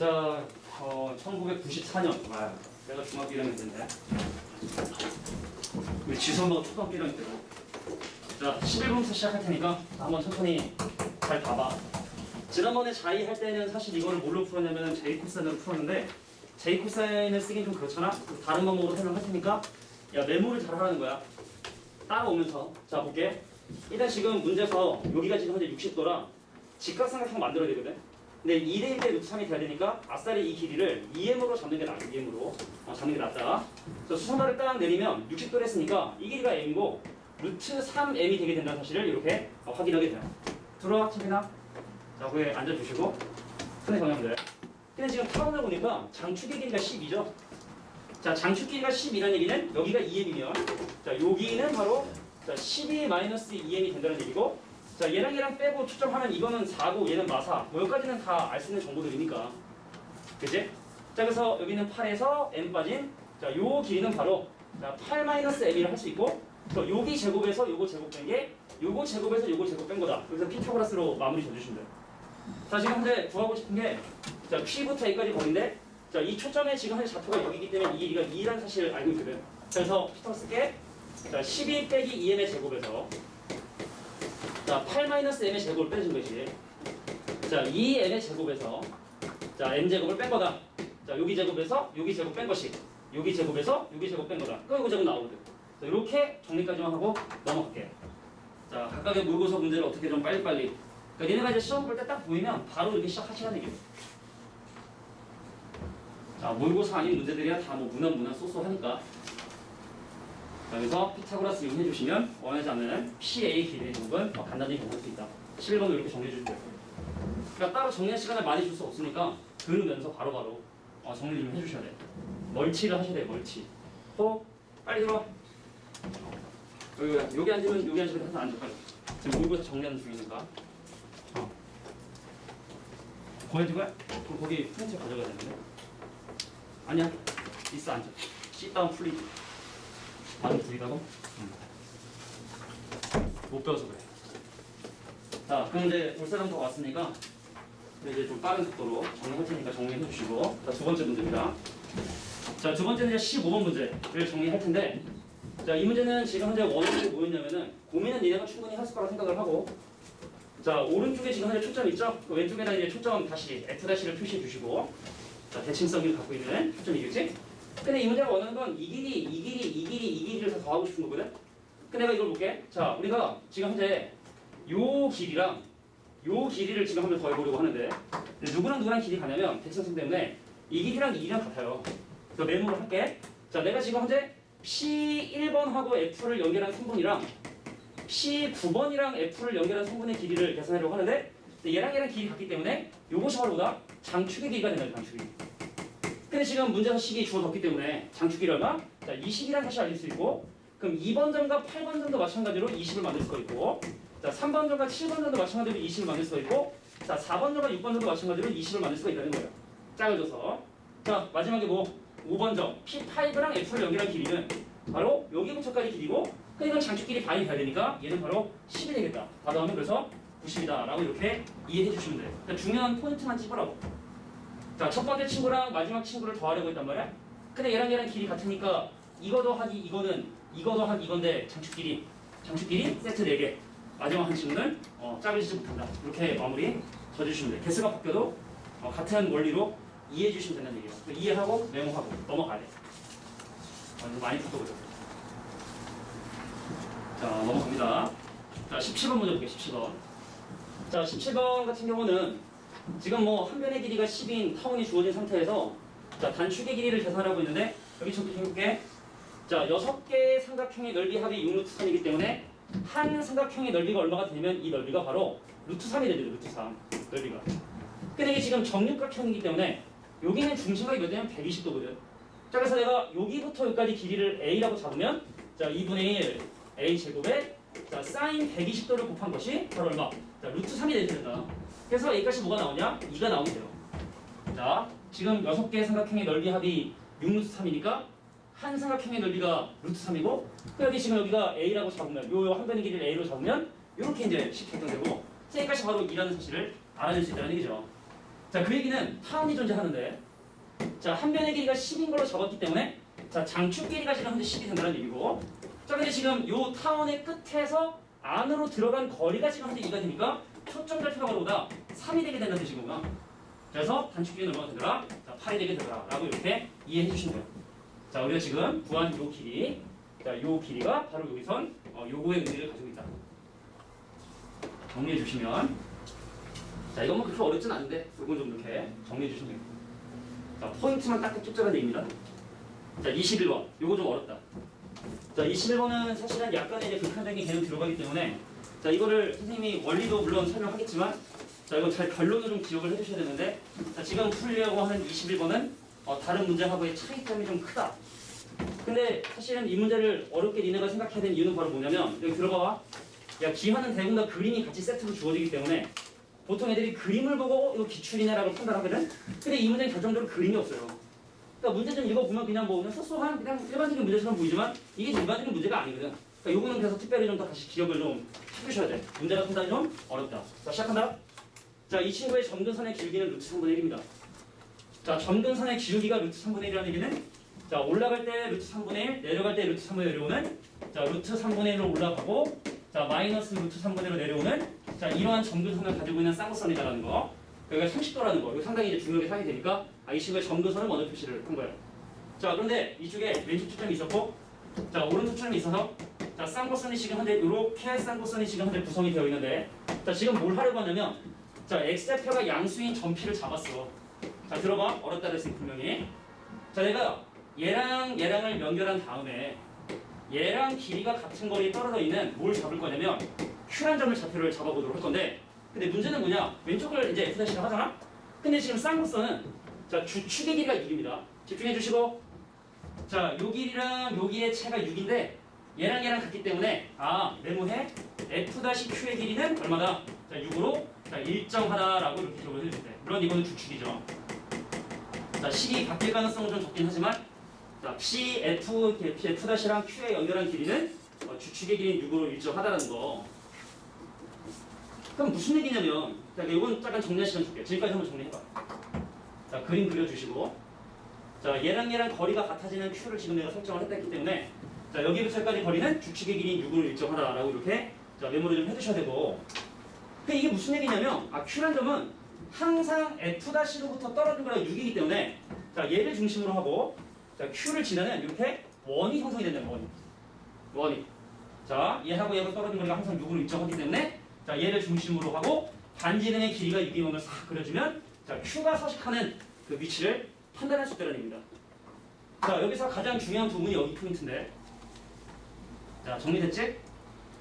자, 1994년. 내가 중학교 1학년 때인데. 우리 지수 엄마가 초등학교 1학년 때고. 자, 11분부터 시작할 테니까 한번 천천히 잘 봐봐. 지난번에 자이 할 때는 사실 이거를 뭘로 풀었냐면 제이 코사인으로 풀었는데, 제이 코사인을 쓰긴 좀 그렇잖아? 다른 방법으로 설명할 테니까, 야, 메모를 잘 하라는 거야. 따라오면서. 자, 볼게. 일단 지금 문제에서 여기가 지금 현재 60도라 직각삼각형 만들어야 되거든. 근데 2대1대 루트 3이 돼야 되니까 아싸리 이 길이를 2m으로 잡는 게 낫다. 2m으로 잡는 게 낫다. 그래서 수선발을 딱 내리면 60도를 했으니까 이 길이가 m이고 루트 3m이 되게 된다는 사실을 이렇게 확인하게 돼요. 들어와, 채빈아. 자, 거기에 앉아주시고 손의 방향들. 근데 지금 타원을 보니까 장축의 길이가 10이죠. 자, 장축 길이가 10이라는 얘기는 여기가 2m이면 자, 여기는 바로 자, 12-2m이 된다는 얘기고, 자, 얘랑 빼고 초점하면 이거는 4고 얘는 마사. 뭐 여기까지는 다 알 수 있는 정보들이니까. 그치? 자, 그래서 여기는 8에서 m 빠진 자, 요 길이는 바로 자, 8-m이라 할 수 있고, 또 여기 제곱에서 요거 제곱 뺀 게 요거 제곱에서 요거 제곱 뺀 거다. 그래서 피타고라스로 마무리 져주시면 돼요. 자, 지금 현재 구하고 싶은 게 자, P부터 A까지 거리인데, 자, 이 초점에 지금 현재 좌표가 여기이기 때문에 이 길이가 2라는 사실을 알고 있거든. 그래서 피타고라스 쓸게. 자, 12 빼기 2m의 제곱에서 자, 8-m의 제곱을 빼준 것이 자, 2m의 제곱에서 자, m제곱을 뺀 거다. 자, 여기 제곱에서 여기 제곱 뺀 것이 여기 제곱에서 여기 제곱 뺀 거다. 그 이거 제곱 나오거든. 자, 이렇게 정리까지만 하고 넘어갈게. 자, 각각의 모의고사 문제를 어떻게 좀 빨리빨리. 그러니까 얘네가 이제 시험 볼 때 딱 보이면 바로 이렇게 시작하시라는 얘기예요. 자, 모의고사 아닌 문제들이야 다 뭐 무난 쏘쏘하니까. 여기서 피타고라스 이용해 주시면 원하지 않는 PA 길이의 제곱은 간단히 정할 수 있다. 11번도 이렇게 정리해 주세요. 그러니까 따로 정리할 시간을 많이 줄 수 없으니까 들으면서 바로바로 정리 좀 해주셔야 돼. 멀치를 하셔야 돼. 멀치. 호 빨리 들어와. 여기 앉으면 항상 앉아. 빨리. 지금 모의고사 정리하는 중이니까. 보여줄 거야? 그럼 거기 프린트 가져가야 되는데. 아니야. 있어 앉아. sit-down please. 반응 보이다고? 못 배워서 그래. 자, 그럼 이제 볼 사람도 왔으니까 이제 좀 빠른 속도로 정리할 테니까 정리해 주시고. 자, 두 번째 문제입니다. 자, 두 번째는 이제 15번 문제를 정리할 텐데, 자, 이 문제는 지금 현재 원인이 뭐였냐면은 고민은 니네가 충분히 했을 거라 생각을 하고, 자, 오른쪽에 지금 현재 초점 있죠? 그 왼쪽에다 이제 초점 다시 F-를 표시해 주시고, 자, 대칭성을 갖고 있는 초점이겠지? 근데 이 문제가 원하는 건 이 길이를 다 더하고 싶은 거거든? 근데 내가 이걸 볼게. 자, 우리가 지금 현재 요 길이랑 요 길이를 지금 한번 더해보려고 하는데, 누구랑 길이 가냐면 대칭성 때문에 이 길이랑 이 길이랑 같아요. 그래서 메모를 할게. 자, 내가 지금 현재 P1번하고 F를 연결한 성분이랑 P9번이랑 F를 연결한 성분의 길이를 계산하려고 하는데, 얘랑 길이 같기 때문에 요것이 바로 보다 장축의 길이가 된다. 장축의 길이. 근데 지금 문제에서 식이 주어졌기 때문에 장축이 얼마? 자, 20이란 사실 알릴 수 있고, 그럼 2번 점과 8번 점도 마찬가지로 20을 만들 수가 있고, 자, 3번 점과 7번 점도 마찬가지로 20을 만들 수가 있고, 자, 4번 점과 6번 점도 마찬가지로 20을 만들 수가 있다는 거예요. 짝을 줘서. 자, 마지막에 뭐 5번 점 P5랑 F를 연결한 길이는 바로 여기부터까지 길이고, 그러니까 이건 장축 길이 반이 돼야 되니까 얘는 바로 10이 되겠다. 다 더하면 그래서 90이다 라고 이렇게 이해해 주시면 돼요. 그러니까 중요한 포인트만 찝으라고. 자, 첫 번째 친구랑 마지막 친구를 더하려고 했단 말이야. 근데 얘랑 길이 같으니까 이거 더하기 이거는 이거 더하기 이건데 장축 길이 세트 4개. 마지막 한 친구는 짝을 못한다. 이렇게 마무리 져주시면 돼. 개수가 바뀌어도 같은 원리로 이해해 주시면 된다는 얘기예요. 그러니까 이해하고 메모하고 넘어가야 돼. 이거 많이 풀거든. 자, 넘어갑니다. 자, 17번 문제 볼게요. 17번. 자, 17번 같은 경우는 지금 뭐 한 변의 길이가 10인 타원이 주어진 상태에서 자, 단축의 길이를 계산하고 있는데, 여기 좀 해볼게. 자, 6개의 삼각형의 넓이 합이 6루트 3이기 때문에 한 삼각형의 넓이가 얼마가 되면 이 넓이가 바로 루트 3이 되죠. 루트 3 넓이가. 근데 이게 지금 정육각형이기 때문에 여기는 중심각이 몇 되면 120도거든. 자, 그래서 내가 여기부터 여기까지 길이를 A라고 잡으면 자, 2분의 1 A 제곱에 자, 사인 120도를 곱한 것이 바로 얼마? 자, 루트 3이 된다. 그래서 여기까지 뭐가 나오냐? 2가 나오면 돼요. 자, 지금 6개의 삼각형의 넓이 합이 6루트 3이니까 한 삼각형의 넓이가 루트 3이고, 여기 지금 여기가 A라고 잡으면 요 한 변의 길이를 A로 잡으면 이렇게 이제 쉽게 결정되고, 여기까지 바로 2라는 사실을 알아낼 수 있다는 얘기죠. 자, 그 얘기는 타원이 존재하는데, 자, 한 변의 길이가 10인 걸로 잡았기 때문에, 자, 장축 길이가 지금 현재 10이 된다는 얘기고, 자, 근데 지금 요 타원의 끝에서 안으로 들어간 거리가 지금 현재 2가 되니까 초점 좌표가보다 3이 되게 된다는 뜻이구나. 그래서 단축 길이는 얼마가 되더라? 자, 8이 되게 되더라. 라고 이렇게 이해해 주시면 돼요. 자, 우리가 지금 구한 요 길이, 자, 요 길이가 바로 여기선 요거의 의미를 가지고 있다. 정리해 주시면, 자, 이건 뭐 그렇게 어렵진 않은데, 요건 좀 이렇게 정리해 주시면 됩니다. 자, 포인트만 딱딱 쫓자는 얘기입니다. 자, 21번. 요거 좀 어렵다. 자, 21번은 사실은 약간의 이제 극한적인 개념이 들어가기 때문에, 자, 이거를 선생님이 원리도 물론 설명하겠지만, 자, 이거 잘 결론을 좀 기억을 해주셔야 되는데, 자, 지금 풀려고 하는 21번은 다른 문제하고의 차이점이 좀 크다. 근데 사실은 이 문제를 어렵게 니네가 생각해야 되는 이유는 바로 뭐냐면, 여기 들어봐봐. 야, 기하는 대군과 그림이 같이 세트로 주어지기 때문에 보통 애들이 그림을 보고 이거 기출이냐라고 판단하거든. 근데 이 문제는 결정적으로 그림이 없어요. 그러니까 문제 좀 읽어보면 그냥 뭐 그냥 소소한 그냥 일반적인 문제처럼 보이지만 이게 일반적인 문제가 아니거든. 그러니까 요거는 그래서 특별히 좀 더 다시 기억을 좀 해주셔야 돼. 문제가 상당히 좀 어렵다. 자, 시작한다. 자, 이 친구의 점근선의 길기는 루트 3분의 1입니다. 자, 점근선의 길기가 루트 3분의 1이라는 얘기는, 자, 올라갈 때 루트 3분의 1, 내려갈 때 루트 3분의 1 내려오는, 자, 루트 3분의 1로 올라가고, 자, 마이너스 루트 3분의 1로 내려오는, 자, 이러한 점근선을 가지고 있는 쌍거선이라는 거. 여기가 30도라는 거. 이거 상당히 이제 중요하게 사용이 되니까, 이 친구의 점근선은 먼저 표시를 한 거예요. 자, 그런데 이쪽에 왼쪽 초점이 있었고, 자, 오른쪽 초점이 있어서, 자, 쌍거선이 지금 현재 이렇게 쌍거선이 지금 현재 구성이 되어 있는데, 자, 지금 뭘 하려고 하냐면, 자, x좌표가 양수인 점피를 잡았어. 자, 들어봐. 어렵다 그랬으니 분명히. 자, 내가 얘랑을 연결한 다음에 얘랑 길이가 같은 거리에 떨어져 있는 뭘 잡을 거냐면 Q란 점을 좌표를 잡아보도록 할 건데, 근데 문제는 뭐냐? 왼쪽을 이제 F' 하잖아? 근데 지금 쌍거선은, 자, 주축의 길이가 6입니다. 집중해 주시고, 자, 요 길이랑 요 길이의 차이가 6인데 얘랑 같기 때문에 메모해. F-Q의 길이는 얼마다? 자, 6으로 자, 일정하다라고 이렇게 기록을 해주세요. 물론 이거는 주축이죠. 자, 식이 바뀔 가능성은 좀 적긴 하지만, 자, F-랑 Q에 연결한 길이는 주축의 길이는 6으로 일정하다라는 거. 그럼 무슨 얘기냐면, 자, 이건 잠깐 정리할 시간 줄게요. 지금까지 한번 정리해봐. 자, 그림 그려주시고, 자, 얘랑 거리가 같아지는 Q를 지금 내가 설정을 했기 때문에, 자, 여기부터 여기까지 거리는 주축의 길이 6으로 일정하다라고 이렇게 자, 메모를 좀 해주셔야 되고, 근데 이게 무슨 얘기냐면, Q란 점은 항상 F-로부터 떨어진 거랑 6이기 때문에, 자, 얘를 중심으로 하고, 자, Q를 지나는 이렇게 원이 형성이 된다는 원이. 자, 얘하고 떨어진 거리가 항상 6으로 일정하기 때문에, 자, 얘를 중심으로 하고, 반지름의 길이가 6인 원을 싹 그려주면, 자, Q가 서식하는 그 위치를 판단할 수 있다는 얘기입니다. 자, 여기서 가장 중요한 부분이 여기 포인트인데, 자, 정리됐지?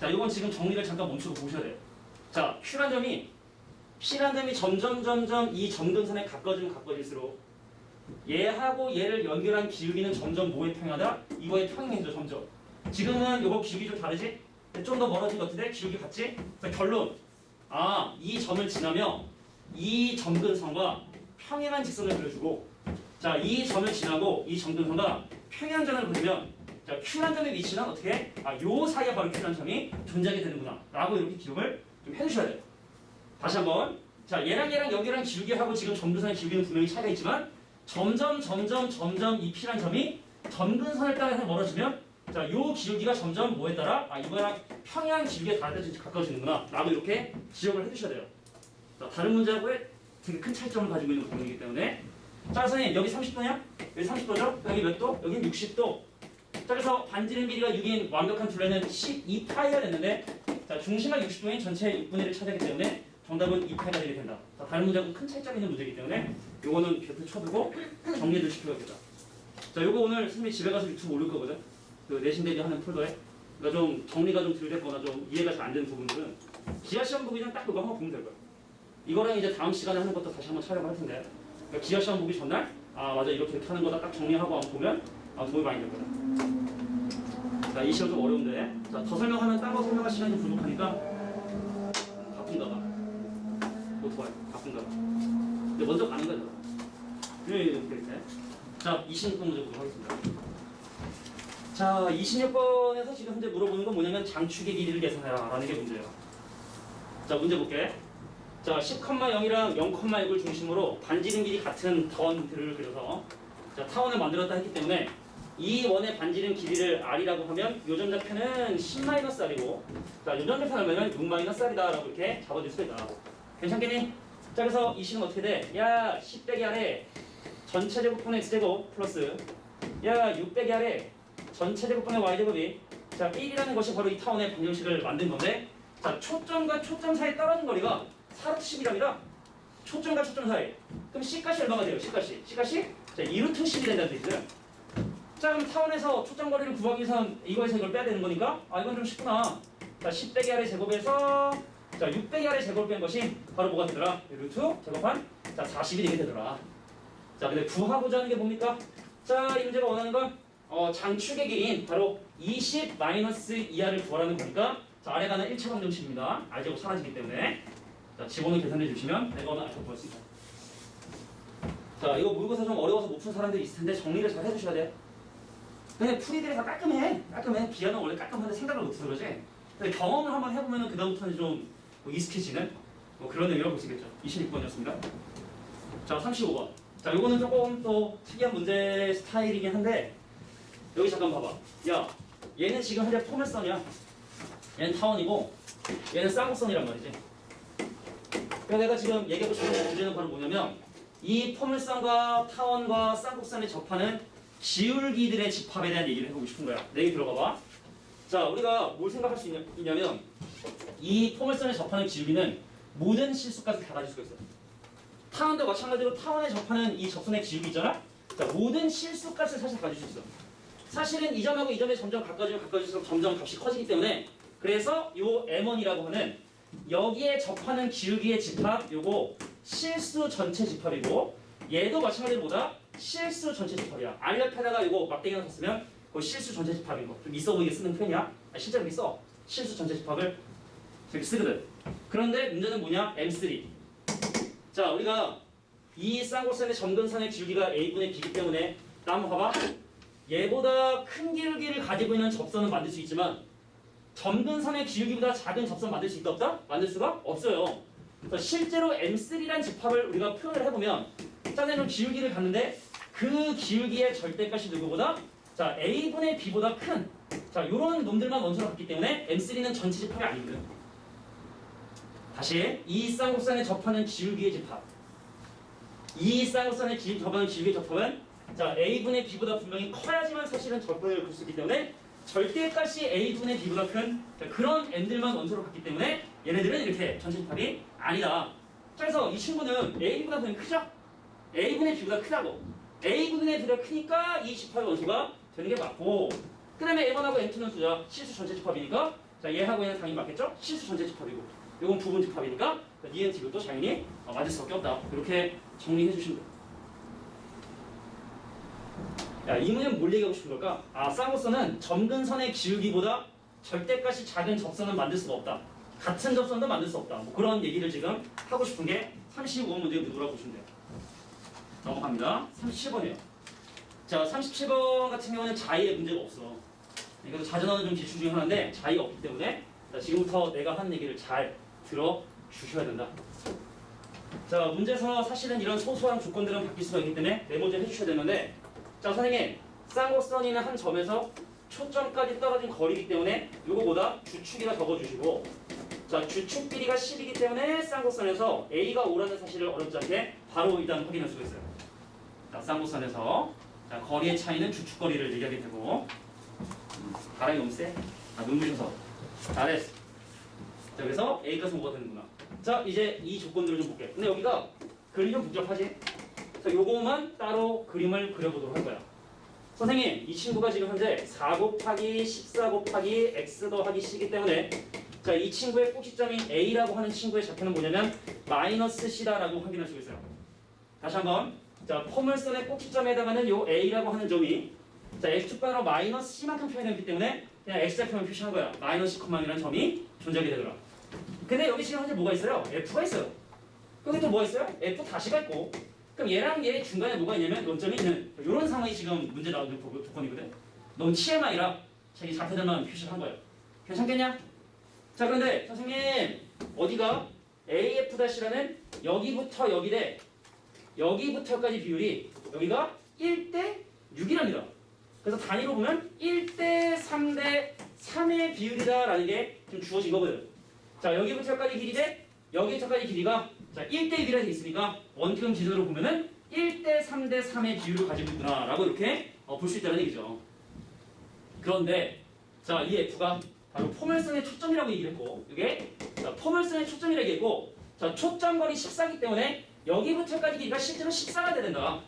자, 이건 지금 정리를 잠깐 멈추고 보셔야 돼요. 자, Q란 점이, P란 점이 점점 이 점근선에 가까워질수록 얘하고 얘를 연결한 기울기는 점점 뭐에 평행하다? 이거에 평행해져, 점점. 지금은 이거 기울기 좀 다르지? 좀 더 멀어진 것 같은데 기울기 같지? 자, 결론. 이 점을 지나며 이 점근선과 평행한 직선을 그려주고, 자, 이 점을 지나고 이 점근선과 평행전을 그리면, 자, Q란 점의 위치는 어떻게? 요 사이에 바로 Q란 점이 존재하게 되는구나 라고 이렇게 기록을 좀 해주셔야 돼요. 다시 한번. 자, 얘랑 연결한 기울기하고 지금 점근선의 기울기는 분명히 차이가 있지만 점점 이 P란 점이 점근선을 따라서 멀어지면, 자, 요 기울기가 점점 뭐에 따라? 이거랑 평행한 기울기에 가까워지는구나 라고 이렇게 지적을 해주셔야 돼요. 자, 다른 문제하고의 되게 큰 차이점을 가지고 있는 부분이기 때문에, 자, 선생님 여기 30도냐? 여기 30도죠? 여기 몇 도? 여기 60도. 자, 그래서 반지름 길이가 6인 완벽한 둘레는 12파이가 됐는데, 자, 중심가 60도인 전체 6분의 1을 차지하기 때문에 정답은 2파이가 되게 된다. 자, 다른 문제하고 큰 차이점이 있는 문제이기 때문에 요거는 곁에 쳐두고 정리해 주실 필요가 있겠다. 자, 요거 오늘 선생님이 집에 가서 유튜브 올릴 거거든. 그 내신 대비 하는 폴더에. 그러니까 좀 정리가 좀 덜 됐거나 좀 이해가 잘 안 되는 부분들은 기하 시험 보기 전에 딱 그거 한번 보면 될 거야. 이거랑 이제 다음 시간에 하는 것도 다시 한번 촬영을 할 텐데, 그러니까 기하 시험 보기 전날 맞아 이렇게 하는 거다 딱 정리하고 한번 보면 도움이 많이 될 거다. 자, 이 시험 좀 어려운데, 자, 더 설명하면 딴 거 설명할 시간이 좀 부족하니까 바쁜가 봐. 오토바이 바쁜가 봐. 근데 먼저 가는 거야. 이렇게. 자, 26번 문제 보도록 하겠습니다. 자, 26번에서 지금 현재 물어보는 건 뭐냐면 장축의 길이를 계산해라 라는 게 문제예요. 자, 문제 볼게. 자, 10,0이랑 0,6을 중심으로 반지름 길이 같은 던들을 그려서 자, 타원을 만들었다 했기 때문에 이 원의 반지름 길이를 R이라고 하면 요점 좌표는 10-R이고 자, 요점 좌표는 6-R이다라고 이렇게 잡아줄 수가 있다. 괜찮겠니? 자, 그래서 이 식은 어떻게 돼? 야, 10 빼기 아래 전체 제곱분의 x제곱 플러스 야, 6 빼기 아래 전체 제곱분의 y제곱이 자, 1이라는 것이 바로 이 타원의 방정식을 만든 건데 자, 초점과 초점 사이에 떨어진 거리가 4루트 10이랍니다. 초점과 초점 사이. 그럼 C값이 얼마가 돼요? C값이. 자, 2루트 10이 된다는 뜻이죠. 자, 그럼 타원에서 초점 거리를 구하기 위해서는 이거에서 이걸 빼야 되는 거니까 아, 이건 좀 쉽구나. 자, 10 빼기 아래 제곱에서 자, 6 빼기 아래 제곱을 뺀 것이 바로 뭐가 되더라? 루트 제곱한 자, 40이 되게 되더라. 자, 근데 구하고자 하는 게 뭡니까? 자, 이 문제가 원하는 건 장축의 길이인 바로 20 마이너스 이하를 구하라는 거니까 자, 아래가는 1차 방정식입니다. R제곱 사라지기 때문에 자, 집어넣어 계산해 주시면 이거는 R제곱 구할 수 있다. 자, 이거 모의고사 좀 어려워서 못 푼 사람들이 있을 텐데 정리를 잘 해주셔야 돼. 근데 풀이들이 다 깔끔해. 비하는 원래 깔끔한데 생각을 못해서 그러지. 근데 경험을 한번 해보면 그다음부터는 좀 익숙해지는 그런 의미로 볼 수 있겠죠. 26번이었습니다. 자, 35번. 자, 요거는 조금 또 특이한 문제 스타일이긴 한데 여기 잠깐 봐봐. 야, 얘는 지금 현재 포물선이야. 얘는 타원이고 얘는 쌍곡선이란 말이지. 그래서 내가 지금 얘기하고 싶은 문제는 바로 뭐냐면 이 포물선과 타원과 쌍곡선이 접하는 기울기들의 집합에 대한 얘기를 해보고 싶은 거야. 내 얘기 들어봐봐. 자, 우리가 뭘 생각할 수 있냐면 이 포물선에 접하는 기울기는 모든 실수값을 다 가질 수가 있어요. 타원도 마찬가지로 타원에 접하는 이 접선의 기울기 있잖아? 자, 모든 실수값을 사실 가질 수 있어. 사실은 이 점하고 이 점에 점점 가까워질수록 점점 값이 커지기 때문에 그래서 요 M1이라고 하는 여기에 접하는 기울기의 집합 요거 실수 전체 집합이고 얘도 마찬가지로 뭐다? 실수 전체 집합이야. R 옆에다가 이거 막대기 하나 샀으면 그 실수 전체 집합인 거. 좀 있어 보이게 쓰는 편이야. 실제로 있어. 실수 전체 집합을 저기 쓰거든. 그런데 문제는 뭐냐? M3. 자, 우리가 이 쌍곡선의 점근선의 기울기가 A분의 B이기 때문에 나 한번 봐봐. 얘보다 큰 기울기를 가지고 있는 접선은 만들 수 있지만 점근선의 기울기보다 작은 접선 만들 수 있다 없다? 만들 수가 없어요. 그래서 실제로 M3라는 집합을 우리가 표현을 해보면 짜내는 기울기를 갖는데 그 기울기의 절대값이 누구보다 자, A분의 B보다 큰 자, 요런 놈들만 원소로 갖기 때문에 M3는 전체 집합이 아니거든. 다시 이 쌍곡선에 접하는 기울기의 집합 이 쌍곡선에 접하는 기울기의 접합은 자, A분의 B보다 분명히 커야지만 사실은 접근을 볼 수 있기 때문에 절대값이 A분의 B보다 큰 그런 N들만 원소로 갖기 때문에 얘네들은 이렇게 전체 집합이 아니다. 그래서 이 친구는 A보다 분명히 크죠? A분의 B보다 크다고. A분의 B보다 크니까 이 집합의 원소가 되는 게 맞고 그 다음에 M1하고 M2는 수자 실수 전체 집합이니까 자, 얘하고 얘는 당연히 맞겠죠? 실수 전체 집합이고 이건 부분 집합이니까 니은 T도 당연히 맞을 수밖에 없다. 이렇게 정리해 주시면 돼요. 야, 이 문제는 뭘 얘기하고 싶은 걸까? 아, 쌍곡선은 점근선의 기울기보다 절대값이 작은 접선은 만들 수가 없다. 같은 접선도 만들 수 없다. 뭐 그런 얘기를 지금 하고 싶은 게 35번 문제의 누구라고 보시면 돼요. 넘어갑니다. 37번이에요. 자, 37번 같은 경우는 자의의 문제가 없어. 그래서 자주 나오는 좀 기출 중에 하나인데 자의가 없기 때문에 자, 지금부터 내가 하는 얘기를 잘 들어주셔야 된다. 자, 문제에서 사실은 이런 소소한 조건들은 바뀔 수가 있기 때문에 메모 좀 해주셔야 되는데 자, 선생님, 쌍곡선이 있는 한 점에서 초점까지 떨어진 거리이기 때문에 이거보다 주축이나 적어주시고 자, 주축 길이가 10이기 때문에 쌍곡선에서 A가 5라는 사실을 어렵지 않게 바로 일단 확인할 수가 있어요. 자, 쌍곡선에서 자, 거리의 차이는 주축 거리를 얘기하게 되고 바람이 너무 세? 아, 눈부셔서 잘했어. 자, 그래서 A값은 뭐가 되는구나. 자, 이제 이 조건들을 좀 볼게. 근데 여기가 그림이 좀 복잡하지? 자, 요거만 따로 그림을 그려보도록 할 거야. 선생님, 이 친구가 지금 현재 4 곱하기 14 곱하기 x 더하기 c이기 때문에 자, 이 친구의 꼭지점인 A라고 하는 친구의 좌표는 뭐냐면 마이너스 C다라고 확인할 수 있어요. 다시 한번 자, 포물선의 꼭지점에 해당하는 요 A라고 하는 점이 자, x축방으로 마이너스 C만큼 표현했기 때문에 그냥 x좌표만 표시한 거야. 마이너스 C이라는 점이 존재하게 되더라. 근데 여기 지금 현재 뭐가 있어요? F가 있어요. 여기 또 뭐가 있어요? F 다시가 있고 그럼 얘랑 얘 중간에 뭐가 있냐면 논점이 있는 이런 상황이 지금 문제 나오는 조건이거든. 넌 TMI라 자기 좌표들만 표시를 한 거예요. 괜찮겠냐? 자, 그런데 선생님 어디가 AF-는 여기부터 여기대 여기부터까지 비율이 여기가 1대 6이랍니다. 그래서 단위로 보면 1대 3대 3의 비율이다라는 게 좀 주어진 거거든. 자, 여기부터까지 길이 대 여기부터까지 길이가 자 1대 6이라 돼 있으니까 원점 지도로 보면은 1대 3대 3의 비율을 가지고 있구나라고 이렇게 볼 수 있다는 얘기죠. 그런데 자, 이 F가 바로 포물선의 초점이라고 얘기를 했고 이게 자, 포물선의 초점이라고 얘기했고 자, 초점거리 14이기 때문에 여기부터까지 길이가 실제로 14가 돼야 된다.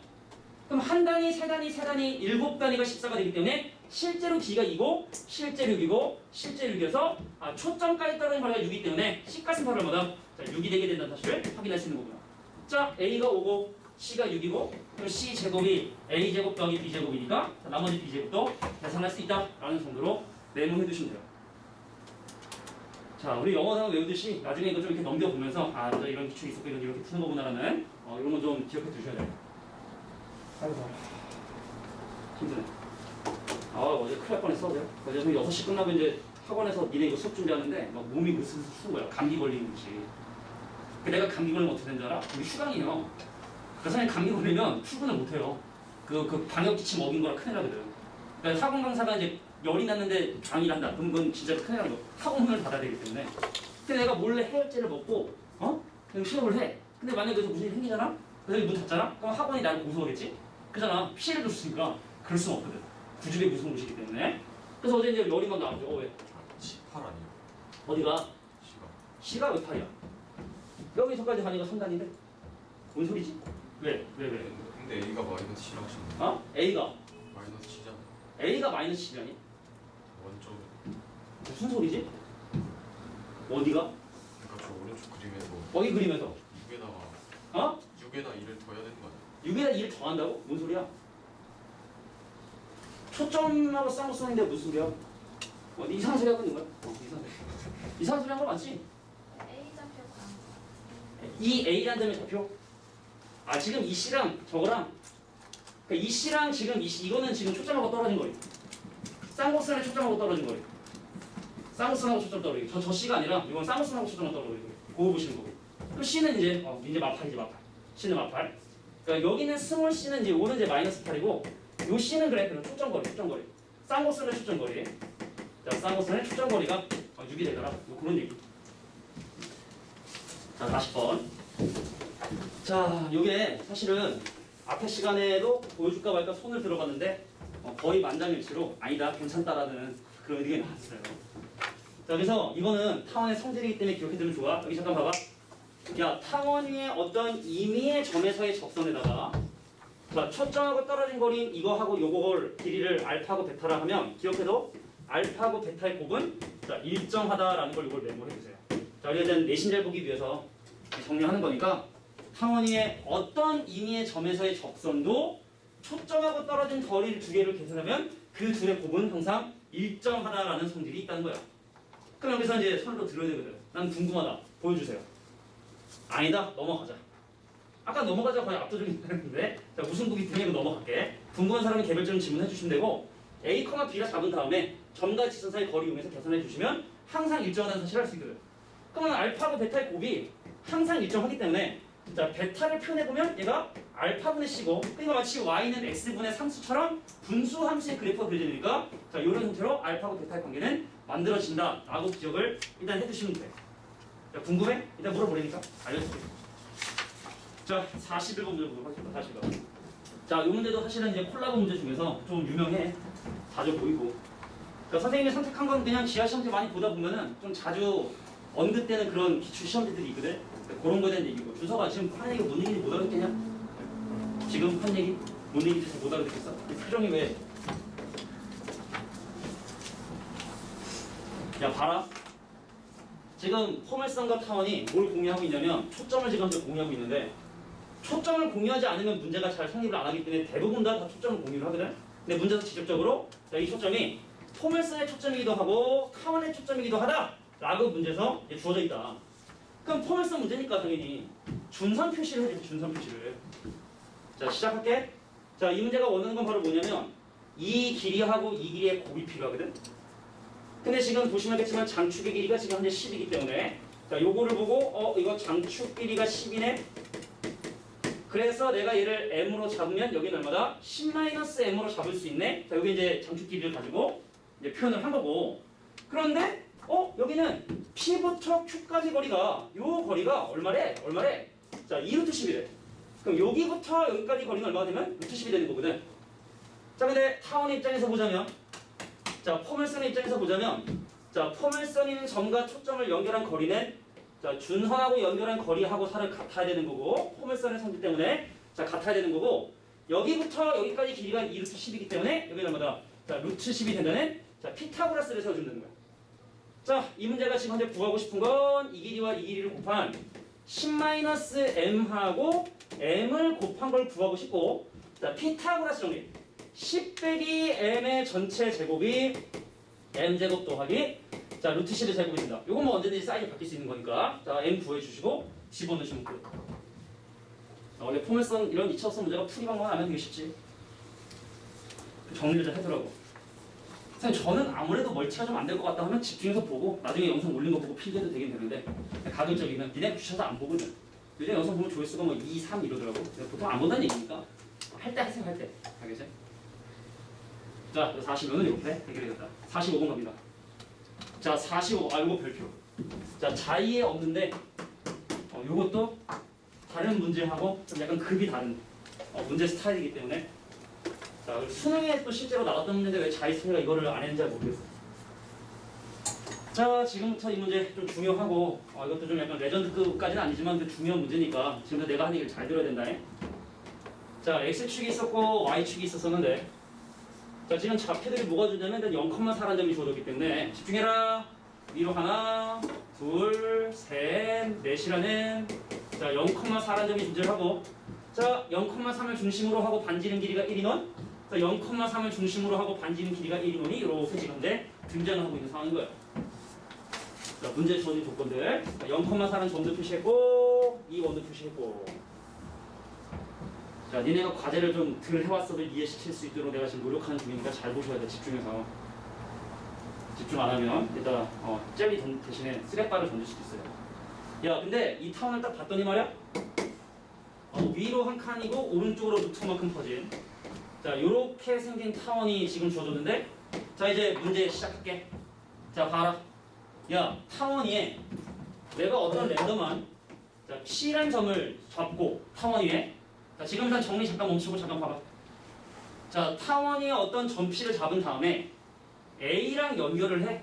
그럼 한 단위, 세 단위, 세 단위, 7단위가 14가 되기 때문에 실제로 D가 2고 실제 6이고 실제 6이어서 초점까지 떨어진 거리가 6이기 때문에 C값은 바로 얼마다? 자, 6이 되게 된다는 사실을 확인할 수 있는 거구나. 자, A가 5고 C가 6이고 그럼 C 제곱이 A 제곱 더하기 B 제곱이니까 자, 나머지 B 제곱도 계산할 수 있다라는 정도로 메모해 두시면 돼요. 자, 우리 영어 단어 외우듯이 나중에 이거 좀 이렇게 넘겨보면서 맞아 이런 기출이 있었고 이렇게 푸는 거구나라는 이런 거 좀 기억해 두셔야 돼요. 아이고 힘드네. 어제 큰일 날 뻔했어. 어제 6시 끝나면 이제 학원에서 니네 이거 수업 준비하는데 막 몸이 무슨 추운 거야. 감기 걸리는 거지. 내가 감기 걸리면 어떻게 되는 줄 알아? 우리 휴강이에요. 그 사람이 감기 걸리면 출근을 못 해요. 그 방역지침 어긴 거라 큰일 나거든. 그러니까 학원 강사가 이제 열이 났는데 강의를 한다. 그럼 그건 진짜 큰일 나는 거. 학원을 받아야 되기 때문에. 근데 내가 몰래 해열제를 먹고 그냥 수업을 해. 근데 만약에 그래서 무슨 일이 생기잖아? 그래서 여기 문 닫잖아? 그럼 학원이 나를 고소하겠지? 그잖아. 피해를 줬으니까 그럴 수는 없거든. 구주의 무슨 곳이기 때문에. 그래서 어제 이제 열이 막 나오죠. 왜? 18 아니에요? 어디가? 시가. C가 왜 8이야? 여기서까지 가니까 3단인데? 뭔 소리지? 왜? 근데 A가 마이너스 C라고 하시는데 A가 마이너스 C잖아. A가 마이너스 10이라니? 원점. 무슨 소리지? 어디가? 그러니까 저 오른쪽 그림에서 거기 그리면서 6에다가 6에다 2를 더해야 되는 거 아니야? 6에다 2를 더한다고? 뭔 소리야? 초점하고 쌍꺼풀인데 무슨 소리야? 이상한 소리 하고 있는 거야? 이상한 소리 한 거 맞지? A좌표 방. 이 A라는 점의 좌표? 지금 이 C랑 저거랑 그러니까 이 C랑 지금 이 C 이거는 지금 초점하고 떨어진 거예요. 쌍꺼풀에 초점하고 떨어진 거예요. 쌍꺼풀하고 초점 떨어지기. 저 C가 아니라 이건 쌍꺼풀하고 초점하고 떨어지는 거예요. 그거 보시는 거고. 그럼 C는 이제 마팔이지 마팔. C는 마팔. 그러니까 여기는 스몰 C는 이제 오는 이제 마이너스 8이고 요 C는 그래 그럼 초점거리. 쌍꺼풀의 초점거리. 자, 쌍꺼풀의 초점거리가 6이 되더라. 그런 얘기. 자, 40번. 자, 요게 사실은 앞에 시간에도 보여줄까 말까 손을 들어봤는데 거의 만장일치로 아니다 괜찮다라는 그런 의견이 나왔어요. 자, 그래서 이거는 타원의 성질이기 때문에 기억해두면 좋아. 여기 잠깐 봐봐. 야, 타원 위에 어떤 임의의 점에서의 적선에다가 자, 초점하고 떨어진 거리인 이거하고 요걸 길이를 알파하고 베타라 하면 기억해도 알파하고 베타의 곱은 자, 일정하다라는 걸 이걸 메모해주세요. 자, 우리가 일단 내신 잘 보기 위해서 정리하는 거니까 타원 위에 어떤 임의의 점에서의 적선도 초점하고 떨어진 거리를 두 개를 계산하면 그 둘의 곱은 항상 일정하다라는 성질이 있다는 거야. 그럼 여기서 이제 손으로 들어야 되거든. 난 궁금하다. 보여주세요. 아니다. 넘어가자. 아까 넘어가자 거의 압도적인 했는데 자, 무슨 보기 때문에 이거 넘어갈게. 궁금한 사람은 개별적인 질문해 주시면 되고 A, B가 잡은 다음에 점과 직선 사이 거리 이용해서 계산해 주시면 항상 일정하다는 사실을 알 수 있거든. 그러면 알파하고 베타의 곱이 항상 일정하기 때문에 자, 베타를 표현해보면 얘가 알파분의 C고 그러니까 마치 Y는 X분의 상수처럼 분수 함수의 그래프가 그려지니까 자, 이런 형태로 알파하고 베타의 관계는 만들어진다 라고 기억을 일단 해두시면 돼. 자, 궁금해? 일단 물어보려니까 알려줄게. 자, 41번 문제 보도록 하겠습니다. 41번. 자, 이 문제도 사실은 이제 콜라보 문제 중에서 좀 유명해. 자주 보이고. 그러니까 선생님이 선택한 건 그냥 지하 시험지 많이 보다 보면은 좀 자주 언급되는 그런 기출 시험지들이 있거든. 그러니까 그런 거에 대한 얘기고. 준서가 지금 한 얘기 뭔 얘기인지 못 알아듣겠냐? 지금 한 얘기? 뭔 얘기인지 잘 못 알아듣겠어? 이 표정이 왜? 야, 봐라. 지금 포물선과 타원이 뭘 공유하고 있냐면 초점을 지금 공유하고 있는데 초점을 공유하지 않으면 문제가 잘 성립을 안 하기 때문에 대부분 다 초점을 공유를 하거든. 근데 문제에서 직접적으로 이 초점이 포물선의 초점이기도 하고 타원의 초점이기도 하다라고 문제에서 주어져 있다. 그럼 포물선 문제니까 당연히 준선 표시를 해야지. 준선 표시를. 자, 시작할게. 자, 이 문제가 원하는 건 바로 뭐냐면 이 길이하고 이 길이의 곱이 필요하거든. 근데 지금 보시면 알겠지만 장축의 길이가 지금 현재 10이기 때문에 자, 요거를 보고 이거 장축 길이가 10이네. 그래서 내가 얘를 m으로 잡으면 여기는 얼마다? 10-m으로 잡을 수 있네. 자, 여기 이제 장축 길이를 가지고 이제 표현을 한 거고. 그런데 여기는 P부터 Q까지 거리가 요 거리가 얼마래? 자, 2루트 10이래. 그럼 여기부터 여기까지 거리는 얼마가 되면 루트 10이 되는 거거든. 자, 근데 타원의 입장에서 보자면, 자, 포물선의 입장에서 보자면, 자, 포물선인 점과 초점을 연결한 거리는 자, 준선하고 연결한 거리하고 살을 같아야 되는 거고, 포물선의 성질 때문에 자, 같아야 되는 거고, 여기부터 여기까지 길이가 2루트 10이기 때문에 여기는 얼마다? 자, 루트 10이 된다는 자, 피타고라스를 세워주면 되는 거야. 자, 이 문제가 지금 현재 구하고 싶은 건 이 길이와 이 길이를 곱한 10-m하고 m을 곱한 걸 구하고 싶고, 자, 피타고라스 정리. 10 빼기 m의 전체 제곱이 m제곱 더하기 자, 루트 10의 제곱이 된다. 요건 뭐 언제든지 사이즈 바뀔 수 있는 거니까. 자, m 구해주시고 집어넣으시면 끝. 원래 포물선 이런 2차원선 문제가 풀이 방법만 하면 되게 쉽지. 정리를 잘 하더라고. 선생님, 저는 아무래도 멀티가 좀 안 될 것 같다 하면 집중해서 보고 나중에 영상 올린 거 보고 필기해도 되긴 되는데, 가급적이면 니네 귀찮아서 안 보거든. 요즘 영상 보면 조회수가 뭐 2, 3 이러더라고. 보통 안 본다는 얘기니까 할 때 하세요. 할 때. 알겠지? 자, 40면은 이렇게 해결이 됐다. 45번 갑니다. 자, 45. 요거 별표. 자, 자의에 없는데 요것도 다른 문제하고 좀 약간 급이 다른 문제 스타일이기 때문에, 자, 수능에 또 실제로 나왔던 문제인데 왜 자의스가 이거를 안 했는지 모르겠어. 자, 지금부터 이 문제 좀 중요하고 이것도 좀 약간 레전드급까지는 아니지만 그 중요한 문제니까 지금부터 내가 하는 얘기를 잘 들어야 된다. 자, x축이 있었고 y축이 있었었는데, 자, 지금 좌표들이 뭐가 주냐면 0,4라는 점이 주어졌기 때문에 집중해라. 위로 하나, 둘, 셋, 넷이라는 자, 0,4라는 점이 존재하고, 자, 0,3을 중심으로 하고 반지름 길이가 1인원, 자, 0,3을 중심으로 하고 반지름 길이가 1인원이 이렇게 지금 등장을 하고 있는 상황인 거예요. 자, 문제 주어진 조건들. 0,4는 점도 표시했고, 이 원도 표시했고. 자, 니네가 과제를 좀 덜 해왔어도 이해시킬 수 있도록 내가 지금 노력하는 중이니까 잘 보셔야 돼. 집중해서. 집중 안 하면 일단 젤리 대신에 쓰레빠를 던질 수도 있어요. 야, 근데 이 타원을 딱 봤더니 말이야, 위로 한 칸이고 오른쪽으로 루트만큼 퍼진 자, 요렇게 생긴 타원이 지금 주어졌는데, 자, 이제 문제 시작할게. 자, 봐라. 야, 타원 위에 내가 어떤 랜덤한 자, P란 점을 잡고 타원 위에, 자, 지금 일단 정리 잠깐 멈추고 잠깐 봐봐. 자, 타원 위에 어떤 점 P를 잡은 다음에 A랑 연결을 해.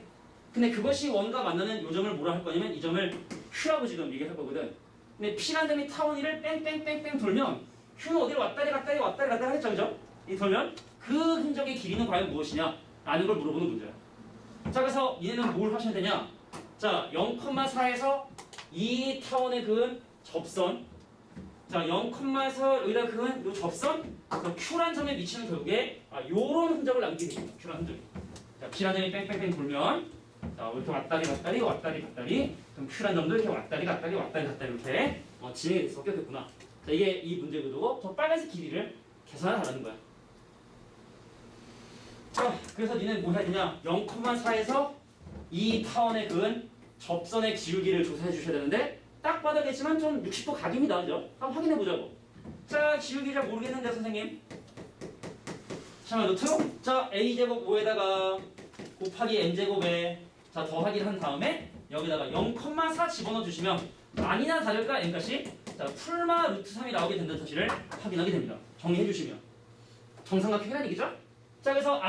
근데 그것이 원과 만나는 요 점을 뭐라 할 거냐면 이 점을 Q라고 지금 얘기할 거거든. 근데 P란 점이 타원 위를 뺑뺑뺑뺑 돌면 Q는 어디로 왔다리 갔다리 하겠죠, 그죠? 이 돌면 그 흔적의 길이는 과연 무엇이냐? 라는 걸 물어보는 문제야. 자, 그래서 얘는 뭘 하셔야 되냐? 자, 0,4에서 이 타원에 그은 접선, 자, 0,4에서 여기다 그은 요 접선, 그래서 Q란 점에 미치는 결국에 요런 흔적을 남기게 됩니다. Q란 흔적이. 자, P란 점이 뺑뺑뺑 돌면 자, 이렇게 왔다리 갔다리 그럼 Q란 점도 이렇게 왔다리 갔다리 이렇게 진행이 돼서 섞였겠구나. 자, 이게 이 문제의 의도고, 저 빨간색 길이를 계산하라는 거야. 자, 그래서 니는 뭐 해야 되냐? 0,4에서 이 타원에 그은 접선의 기울기를 조사해 주셔야 되는데, 딱 봐도 알겠지만 좀 60도 각입니다. 그죠? 한번 확인해 보자고. 자, 기울기 잘 모르겠는데 선생님. 자, 노트로. 자, a제곱 5에다가 곱하기 n제곱에 자, 더하기를 한 다음에 여기다가 0,4 집어넣어 주시면 아니나 다를까 n값이 자, 풀마 루트 3이 나오게 된다는 사실을 확인하게 됩니다. 정리해 주시면. 정삼각형이라는 얘기죠? 자, 그래서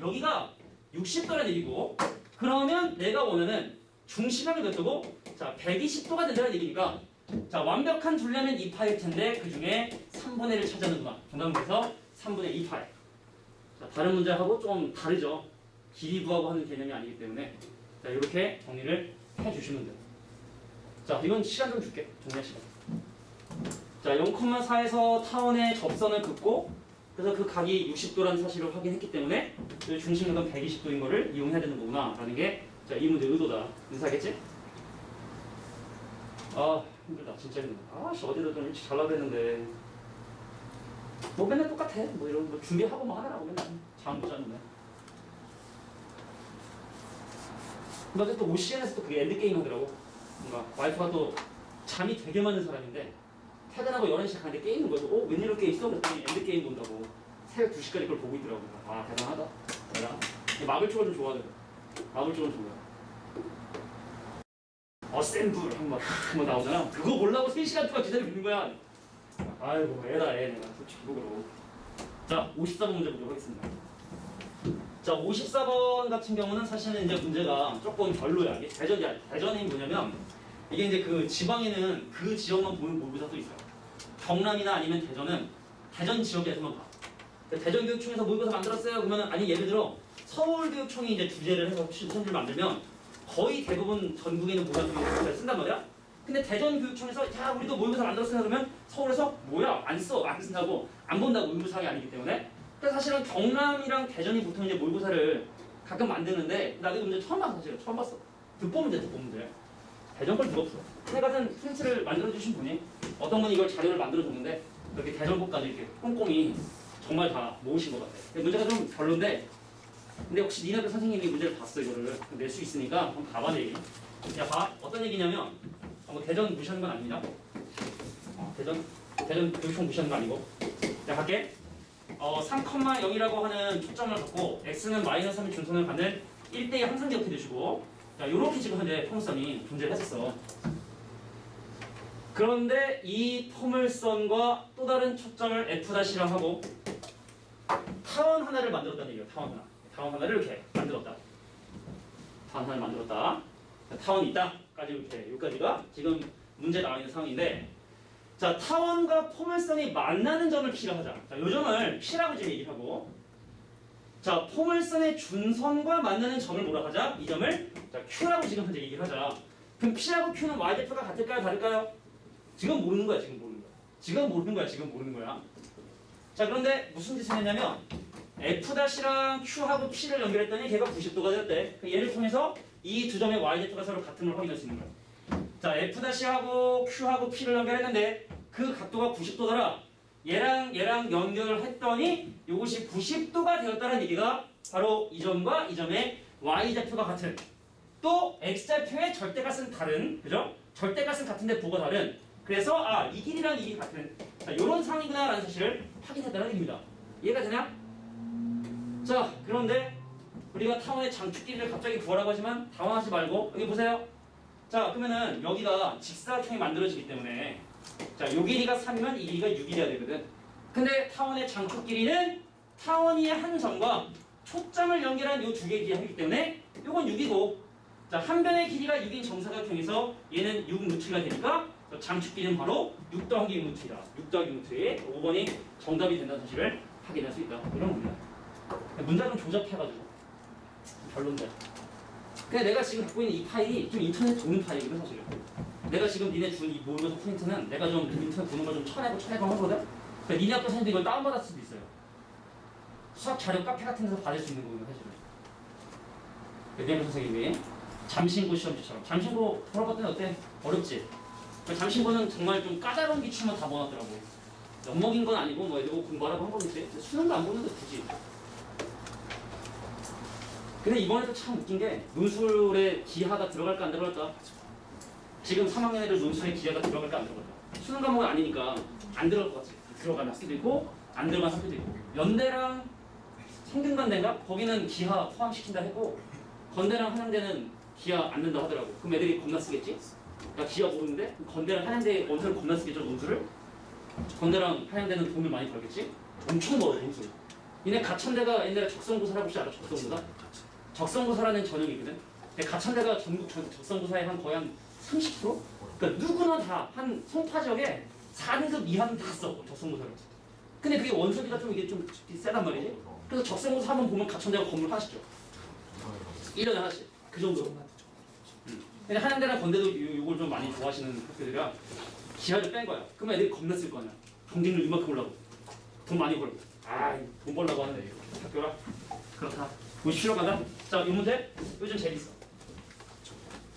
여기가 60도라는 얘기고, 그러면 내가 원하는 중심각이 몇 도고, 자, 120도가 된다는 얘기니까, 자, 완벽한 둘레면 2파일 텐데 그 중에 3분의 1을 차지하는구나. 정답은 그래서 3분의 2파이. 자, 다른 문제하고 좀 다르죠. 길이 구하고 하는 개념이 아니기 때문에. 자, 이렇게 정리를 해주시면 돼요. 자, 이건 시간 좀 줄게. 정리할 시간. 자, 0,4에서 타원의 접선을 긋고, 그래서 그 각이 60도라는 사실을 확인했기 때문에 중심각은 120도인 거를 이용해야 되는 거구나 라는 게 자, 이 문제의 의도다. 인사하겠지? 힘들다. 진짜 힘들다. 어디다 좀 일찍 잘라고 했는데 뭐 맨날 똑같아. 뭐 이런 거 준비하고 뭐 하느라고 맨날 잠 못 잤는데. 근데 또 OCN에서 또 그게 엔드게임 하더라고. 뭔가 와이프가 또 잠이 되게 많은 사람인데 퇴근하고 11시에 가는데 게임인 거죠. 웬일로 게임 있어? 그랬더니 엔드게임 본다고 새벽 2시까지 그걸 보고 있더라고요. 아 대단하다. 대단하다. 마블 쪽을 좀 좋아하더라고요. 마블 쪽은 좋아요. 어셈블 한번 나오잖아. 그거 보려고 3시간 동안 기다리고 있는 거야. 아이고 애다 애 내가 솔직히 속으로. 자 54번 문제 보도록 하겠습니다. 자 54번 같은 경우는 사실은 이제 문제가 조금 별로야. 이게 대전이 뭐냐면 이게 이제 그 지방에는 그 지역만 보는 모의고사도 있어요. 경남이나 아니면 대전은 대전 지역에서만 봐. 대전교육청에서 모의고사 만들었어요. 그러면 아니 예를 들어 서울교육청이 이제 주제를 해서 시험지를 만들면 거의 대부분 전국에 있는 모의고사를 쓴단 말이야. 근데 대전교육청에서 야 우리도 모의고사 만들었어요 그러면 서울에서 뭐야 안 쓴다고 안 본다고 모의고사가 아니기 때문에. 근데 사실은 경남이랑 대전이 보통 이제 모의고사를 가끔 만드는데 나도 문제 처음 봤어. 사실 처음 봤어. 듣보 문제. 대전 걸 누가 풀어? 해 같은 프린트를 만들어주신 분이 어떤 분이 이걸 자료를 만들어줬는데 이렇게 대전법까지 이렇게 꼼꼼히 정말 다 모으신 것 같아. 문제가 좀 별론데 근데 혹시 니네들 선생님이 문제를 봤어 이거를 낼 수 있으니까 한번 봐봐 얘기. 야 봐. 어떤 얘기냐면 뭐 대전 무시하는 건 아닙니다. 대전 교육청 무시하는 거 아니고. 자 갈게. 3,0이라고 하는 초점을 갖고 x는 -3의 준선을 갖는 1대2 항상 기억해 두시고 자 요렇게 지금 현재 포물선이 존재를 했었어. 그런데 이 포물선과 또 다른 초점을 F'랑 하고 타원 하나를 만들었다는 얘기예요. 타원 하나를 이렇게 만들었다. 타원 하나를 만들었다. 타원이 있다까지 이렇게 여기까지가 지금 문제 나와 있는 상황인데 자 타원과 포물선이 만나는 점을 P라 하자. 자, 요 점을 P라고 지금 얘기를 하고 자 포물선의 준선과 만나는 점을 뭐라 하자? 이 점을 자 Q라고 지금 현재 얘기를 하자. 그럼 P하고 Q는 y좌표가 같을까요? 다를까요? 지금 모르는 거야. 지금 모르는 거야. 자 그런데 무슨 짓을 했냐면 F'랑 Q하고 P를 연결했더니 걔가 90도가 되었대. 얘를 통해서 이 두 점의 y좌표가 서로 같음을 확인할 수 있는 거야. 자 F'하고 Q하고 P를 연결했는데 그 각도가 90도더라. 얘랑 연결을 했더니 이것이 90도가 되었다는 얘기가 바로 이 점과 이 점의 y좌표가 같은 또 x좌표의 절대값은 다른 그죠? 절대값은 같은데 부호가 다른 그래서 이 길이랑 이 길이 같은 자 요런 상황이구나 라는 사실을 확인했다는 얘기입니다. 이해가 되냐? 자 그런데 우리가 타원의 장축 길이를 갑자기 구하라고 하지만 당황하지 말고 여기 보세요. 자 그러면은 여기가 직사각형이 만들어지기 때문에 자 요 길이가 3이면 이 길이가 6이어야 되거든. 근데 타원의 장축 길이는 타원이 한 점과 초점을 연결한 요 두 개의 길이이기 때문에 요건 6이고 자 한 변의 길이가 6인 정사각형에서 얘는 6루트가 되니까 장축 길이는 바로 6 더하기 6 루트이다. 6 더하기 6 루트에 5번이 정답이 된다는 사실을 확인할 수 있다. 이런 겁니다. 문제가 좀 조잡해가지고 별론데. 근데 내가 지금 갖고 있는 이 파일이 좀 인터넷 도는 파일이거든 사실은. 내가 지금 니네 준 이 모의고사 프린트는 내가 좀 인터넷 도는 걸 좀 쳐내고 하거든. 그러니까 니네 학교 선생님들 이걸 다운받을 수도 있어요. 수학 자료 카페 같은 데서 받을 수 있는 거거든 사실은. 니네 선생님이 잠신고 시험지처럼 잠신고 돌아봤더니 어때? 어렵지? 잠신고는 정말 좀 까다로운 기출만 다 모았더라고. 엿먹인 건 아니고 뭐 애들 공부하라고 한 거겠지. 수능도 안 보는데 굳이. 근데 이번에도 참 웃긴 게 논술에 기하가 들어갈까 안 들어갈까? 지금 3학년 애들 논술에 기하가 들어갈까 안 들어갈까? 수능 과목은 아니니까 안 들어갈 것 같지. 들어가는 학교도 있고 안 들어가는 학교도 있고. 연대랑 성균관대인가? 거기는 기하 포함시킨다 했고 건대랑 한양대는 기하 안 된다 하더라고. 그럼 애들이 겁나 쓰겠지? 야 기하 모르는데? 건대랑 한양대 원서를 겁나 쓰겠죠 논술을? 건대랑 한양대는 돈을 많이 벌겠지? 엄청 벌어 논술. 얘네 가천대가 옛날에 적성고사라고 혹시 알아? 적성고사? 적성고사라는 전형이거든. 근데 가천대가 전국 적성고사의 한 거의 한 30%? 그러니까 누구나 다 한 송파 지역에 4등급 이하는 다 써. 적성고사를. 근데 그게 원서비가 좀 이게 좀 세단 말이지. 그래서 적성고사 한번 보면 가천대가 건물 하나씩 줘. 1년에 하나씩. 그 정도. 근데 한양대랑 건대도 요걸 좀 많이 좋아하시는 학교들이라 기하를 뺀 거야. 그러면 애들이 겁나 쓸 거 아니야. 경쟁률 이만큼 올라고. 돈 많이 벌고. 돈 벌려고 하는데 학교라. 그렇다. 57번가다. 자, 이 문제 요즘 재밌어.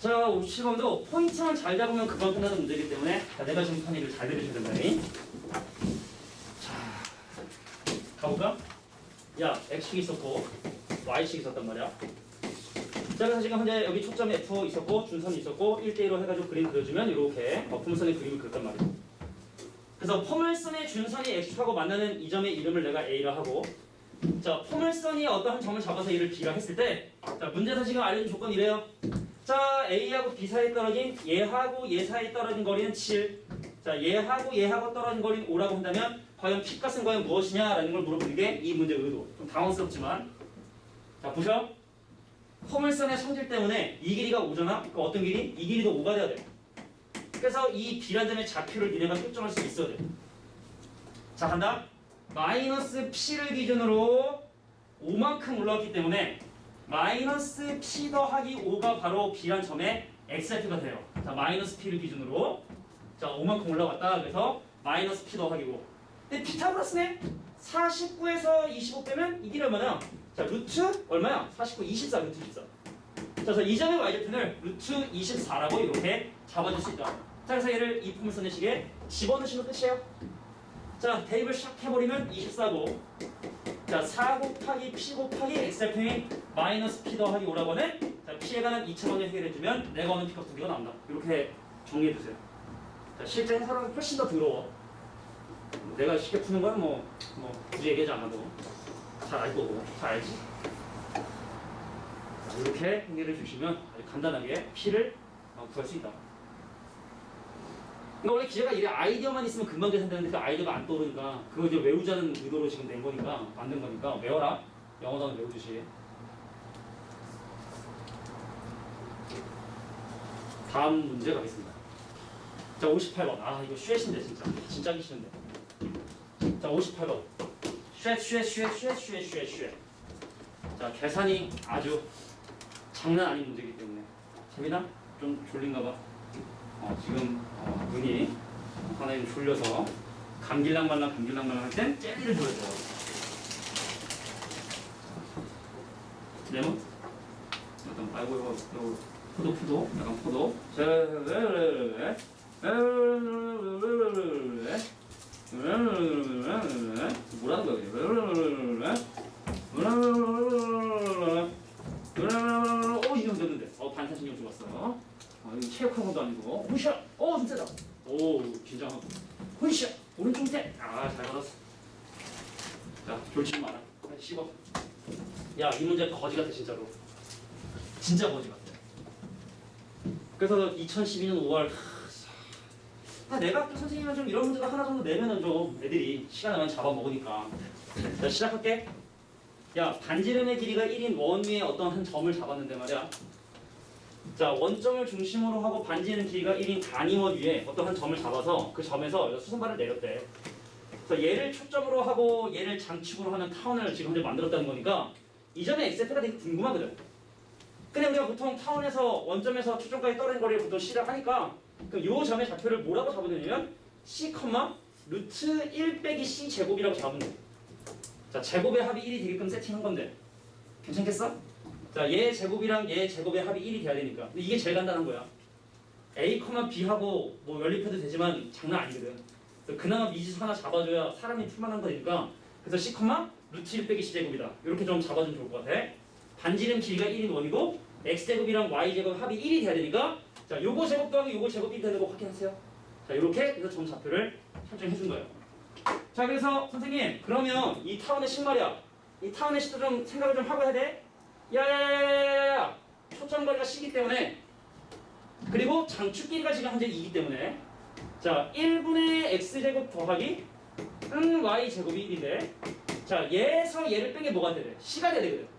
자, 57번도 포인트만 잘 잡으면 금방 끝나는 문제이기 때문에 자, 내가 지금 판이를 잘 들으셔야 된다니. 자, 가볼까? 야, x축이 있었고 y축이 있었단 말이야. 자, 그래서 지금 현재 여기 초점이 F 있었고 준선이 있었고 1대1로 해가지고 그림 그려주면 이렇게 포물선의 그림을 그렸단 말이에요. 그래서 포물선의 준선이 X하고 만나는 이 점의 이름을 내가 A라 하고, 자, 포물선이 어떠한 점을 잡아서 얘를 B라 했을 때, 자, 문제에서 지금 알려준 조건이 이래요. 자, A하고 B 사이에 떨어진 얘하고 얘 사이에 떨어진 거리는 7. 자, 얘하고 떨어진 거리는 5라고 한다면 과연 P값은 과연 무엇이냐라는 걸 물어보는 게 이 문제의 의도. 좀 당황스럽지만, 자, 보셔. 포물선의 성질 때문에 이 길이가 5잖아. 그 어떤 길이? 이 길이도 5가 돼야 돼. 그래서 이 B라는 점의 좌표를 니네가 특정할 수 있어야 돼. 자, 간다. 마이너스 P를 기준으로 5만큼 올라왔기 때문에 마이너스 P 더하기 5가 바로 B란 점의 XF가 돼요. 자, 마이너스 P를 기준으로 자 5만큼 올라왔다. 그래서 마이너스 P 더하기 5. 근데 피타고라스네. 49에서 25 빼면 이 길이 얼마냐? 자, 루트 얼마야? 49, 24, 루트 24. 자, 그래서 이 점의 y좌표를 루트 24라고 이렇게 잡아줄 수 있다. 자, 그래서 얘를 이 포물선의 식에 집어넣으시면 끝이에요. 자, 대입을 샥 해버리면 24고, 자, 4 곱하기 P 곱하기 XF이 마이너스 P 더하기 5라고 하는, 자, P에 관한 2차원을 해결해주면 내가 얻는 P값 두 개가 나온다. 이렇게 정리해주세요. 자, 실제 해설은 훨씬 더 더러워. 내가 쉽게 푸는 건 굳이 얘기하지 않아도 잘 알 거고, 잘 알지? 자, 이렇게 해결해 주시면 아주 간단하게 P를 구할 수 있다. 그러니까 원래 기재가 이래 아이디어만 있으면 금방 계산되는데 그 아이디어가 안 떠오르니까 그거 이제 외우자는 의도로 지금 낸 거니까 만든 거니까 외워라. 영어 단어 외우듯이. 다음 문제 가겠습니다. 자, 58번. 아, 이거 슈엣인데 진짜 하기 싫은데. 자, 58번. 슈엣. 자, 계산이 아주 장난 아닌 문제이기 때문에. 재민아? 좀 졸린가 봐. 지금 눈이 하나님 졸려서 감길랑말랑 할 땐 젤리를 줘야 돼요. 레몬? 약간 빨고 이거 포도 약간 포도. 뭐라는 거야 이게? 이게 문제였는데. 반사신경 좋았어. 이거 체육학원도 아니고. 후샷! 좀 세다. 오, 긴장하고. 후샷! 오른쪽 밑에. 잘 받았어. 자, 졸지 마라. 씹어. 야, 이 문제 거지 같아, 진짜로. 진짜 거지 같아. 그래서 2012년 5월. 내가 학교 선생님은 좀 이런 문제가 하나 정도 내면은 좀 애들이 시간을 많이 잡아먹으니까. 자, 시작할게. 야, 반지름의 길이가 1인 원 위에 어떤 한 점을 잡았는데 말이야. 자, 원점을 중심으로 하고 반지름 길이가 1인 단위원 위에 어떤 한 점을 잡아서 그 점에서 수선발을 내렸대. 그래서 얘를 초점으로 하고 얘를 장축으로 하는 타원을 지금 현재 만들었다는 거니까 이 점의 XF가 되게 궁금하거든. 근데 우리가 보통 타원에서 원점에서 초점까지 떨어진 거리를 보통 C를 하니까 그럼 이 점의 좌표를 뭐라고 잡으면 되냐면 C, 루트 1 빼기 C 제곱이라고 잡으면 돼. 자, 제곱의 합이 1이 되게끔 세팅한 건데 괜찮겠어? 자, 얘 제곱이랑 얘 제곱의 합이 1이 돼야 되니까. 근데 이게 제일 간단한 거야. A, B하고 연립해도 되지만 장난 아니거든. 그래서 그나마 미지수 하나 잡아줘야 사람이 풀만한 거니까. 그래서 C, 루트 1 빼기 C 제곱이다. 이렇게 좀 잡아주면 좋을 것 같아. 반지름 길이가 1인 원이고 X제곱이랑 Y제곱 합이 1이 돼야 되니까 자, 요거 제곱 더하기 요거 제곱이 되는 거 확인하세요. 자, 이렇게 해서 점 좌표를 설정해 준 거예요. 자, 그래서 선생님 그러면 이 타원의 식 말이야. 이 타원의 식도 좀 생각을 좀 하고 해야 돼. 야야야야야야, 초점거리가 C이기 때문에 그리고 장축 길이가 지금 현재 2이기 때문에 자, 1분의 X제곱 더하기 Y제곱이 1인데 자, 얘에서 얘를 뺀 게 뭐가 돼야 돼? C가 돼야 되거든.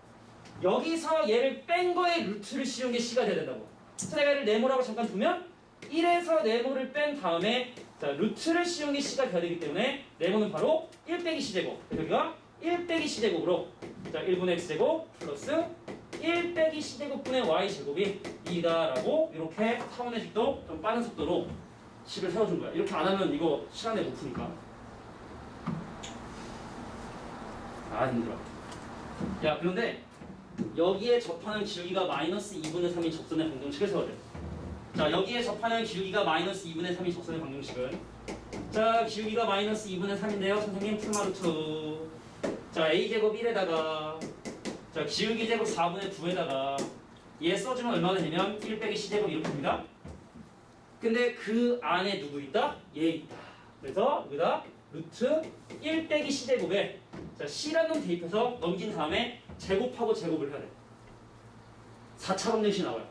여기서 얘를 뺀 거에 루트를 씌운 게 C가 돼야 된다고. 자, 내가 얘를 네모라고 잠깐 두면 1에서 네모를 뺀 다음에 자, 루트를 씌운 게 C가 돼야 되기 때문에 네모는 바로 1 빼기 C제곱. 여기가 1 빼기 C제곱으로 자, 1분의 X제곱 플러스 1 빼기 C제곱분의 Y제곱이 2다라고 이렇게 타원의 식도 좀 빠른 속도로 식을 세워준 거야. 이렇게 안 하면 이거 시간에 못 푸니까. 힘들어. 야, 그런데 여기에 접하는 길이가 마이너스 2분의 3인 접선의 방정식을 세워야 돼. 자, 여기에 접하는 길이가 마이너스 2분의 3인 접선의 방정식은 자, 길이가 마이너스 2분의 3인데요. 선생님 풀마루트. 자, A제곱 1에다가 자, 기울기 제곱 4분의 9에다가 얘 써주면 얼마나 되냐면 1 빼기 c제곱 이렇게 됩니다. 근데 그 안에 누구 있다? 얘 있다. 그래서 여기다 루트 1 빼기 c제곱에 자, c라는 놈 대입해서 넘긴 다음에 제곱하고 제곱을 해야 돼. 4차 방정식이 나와요.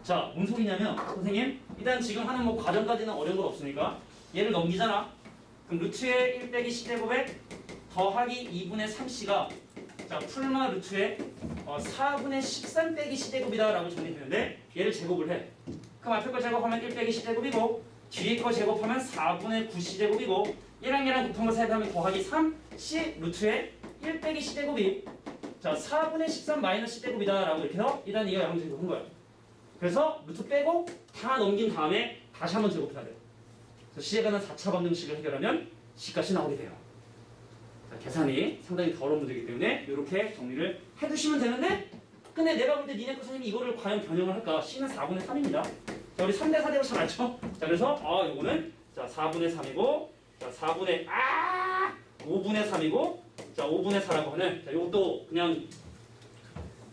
자, 뭔 소리냐면 선생님 일단 지금 하는 뭐 과정까지는 어려운 건 없으니까 얘를 넘기잖아. 그럼 루트의 1 빼기 c제곱에 더하기 2분의 3c가 자 풀마 루트의 4분의 13 빼기 c제곱이다 라고 정리되는데 얘를 제곱을 해. 그럼 앞에 거 제곱하면 1 빼기 c제곱이고 뒤에 거 제곱하면 4분의 9c제곱이고 얘랑 곱한 거 사이하면 더하기 3c 루트의 1 빼기 c제곱이 자 4분의 13 마이너스 c제곱이다 라고 이렇게 해서 일단 이거 양수 제곱한 거야. 그래서 루트 빼고 다 넘긴 다음에 다시 한번 제곱해야 돼. 그래서 c에 관한 4차 방정식을 해결하면 c값이 나오게 돼요. 자, 계산이 상당히 더러운 문제이기 때문에 이렇게 정리를 해두시면 되는데 근데 내가 볼 때 니네 거 선생님이 이거를 과연 변형을 할까? c는 4분의 3입니다. 자, 우리 3대 4대로 잘 알죠? 자, 그래서 요거는 자 4분의 3이고 자 4분의 5분의 3이고 자 5분의 4라고 하는 자 요것도 그냥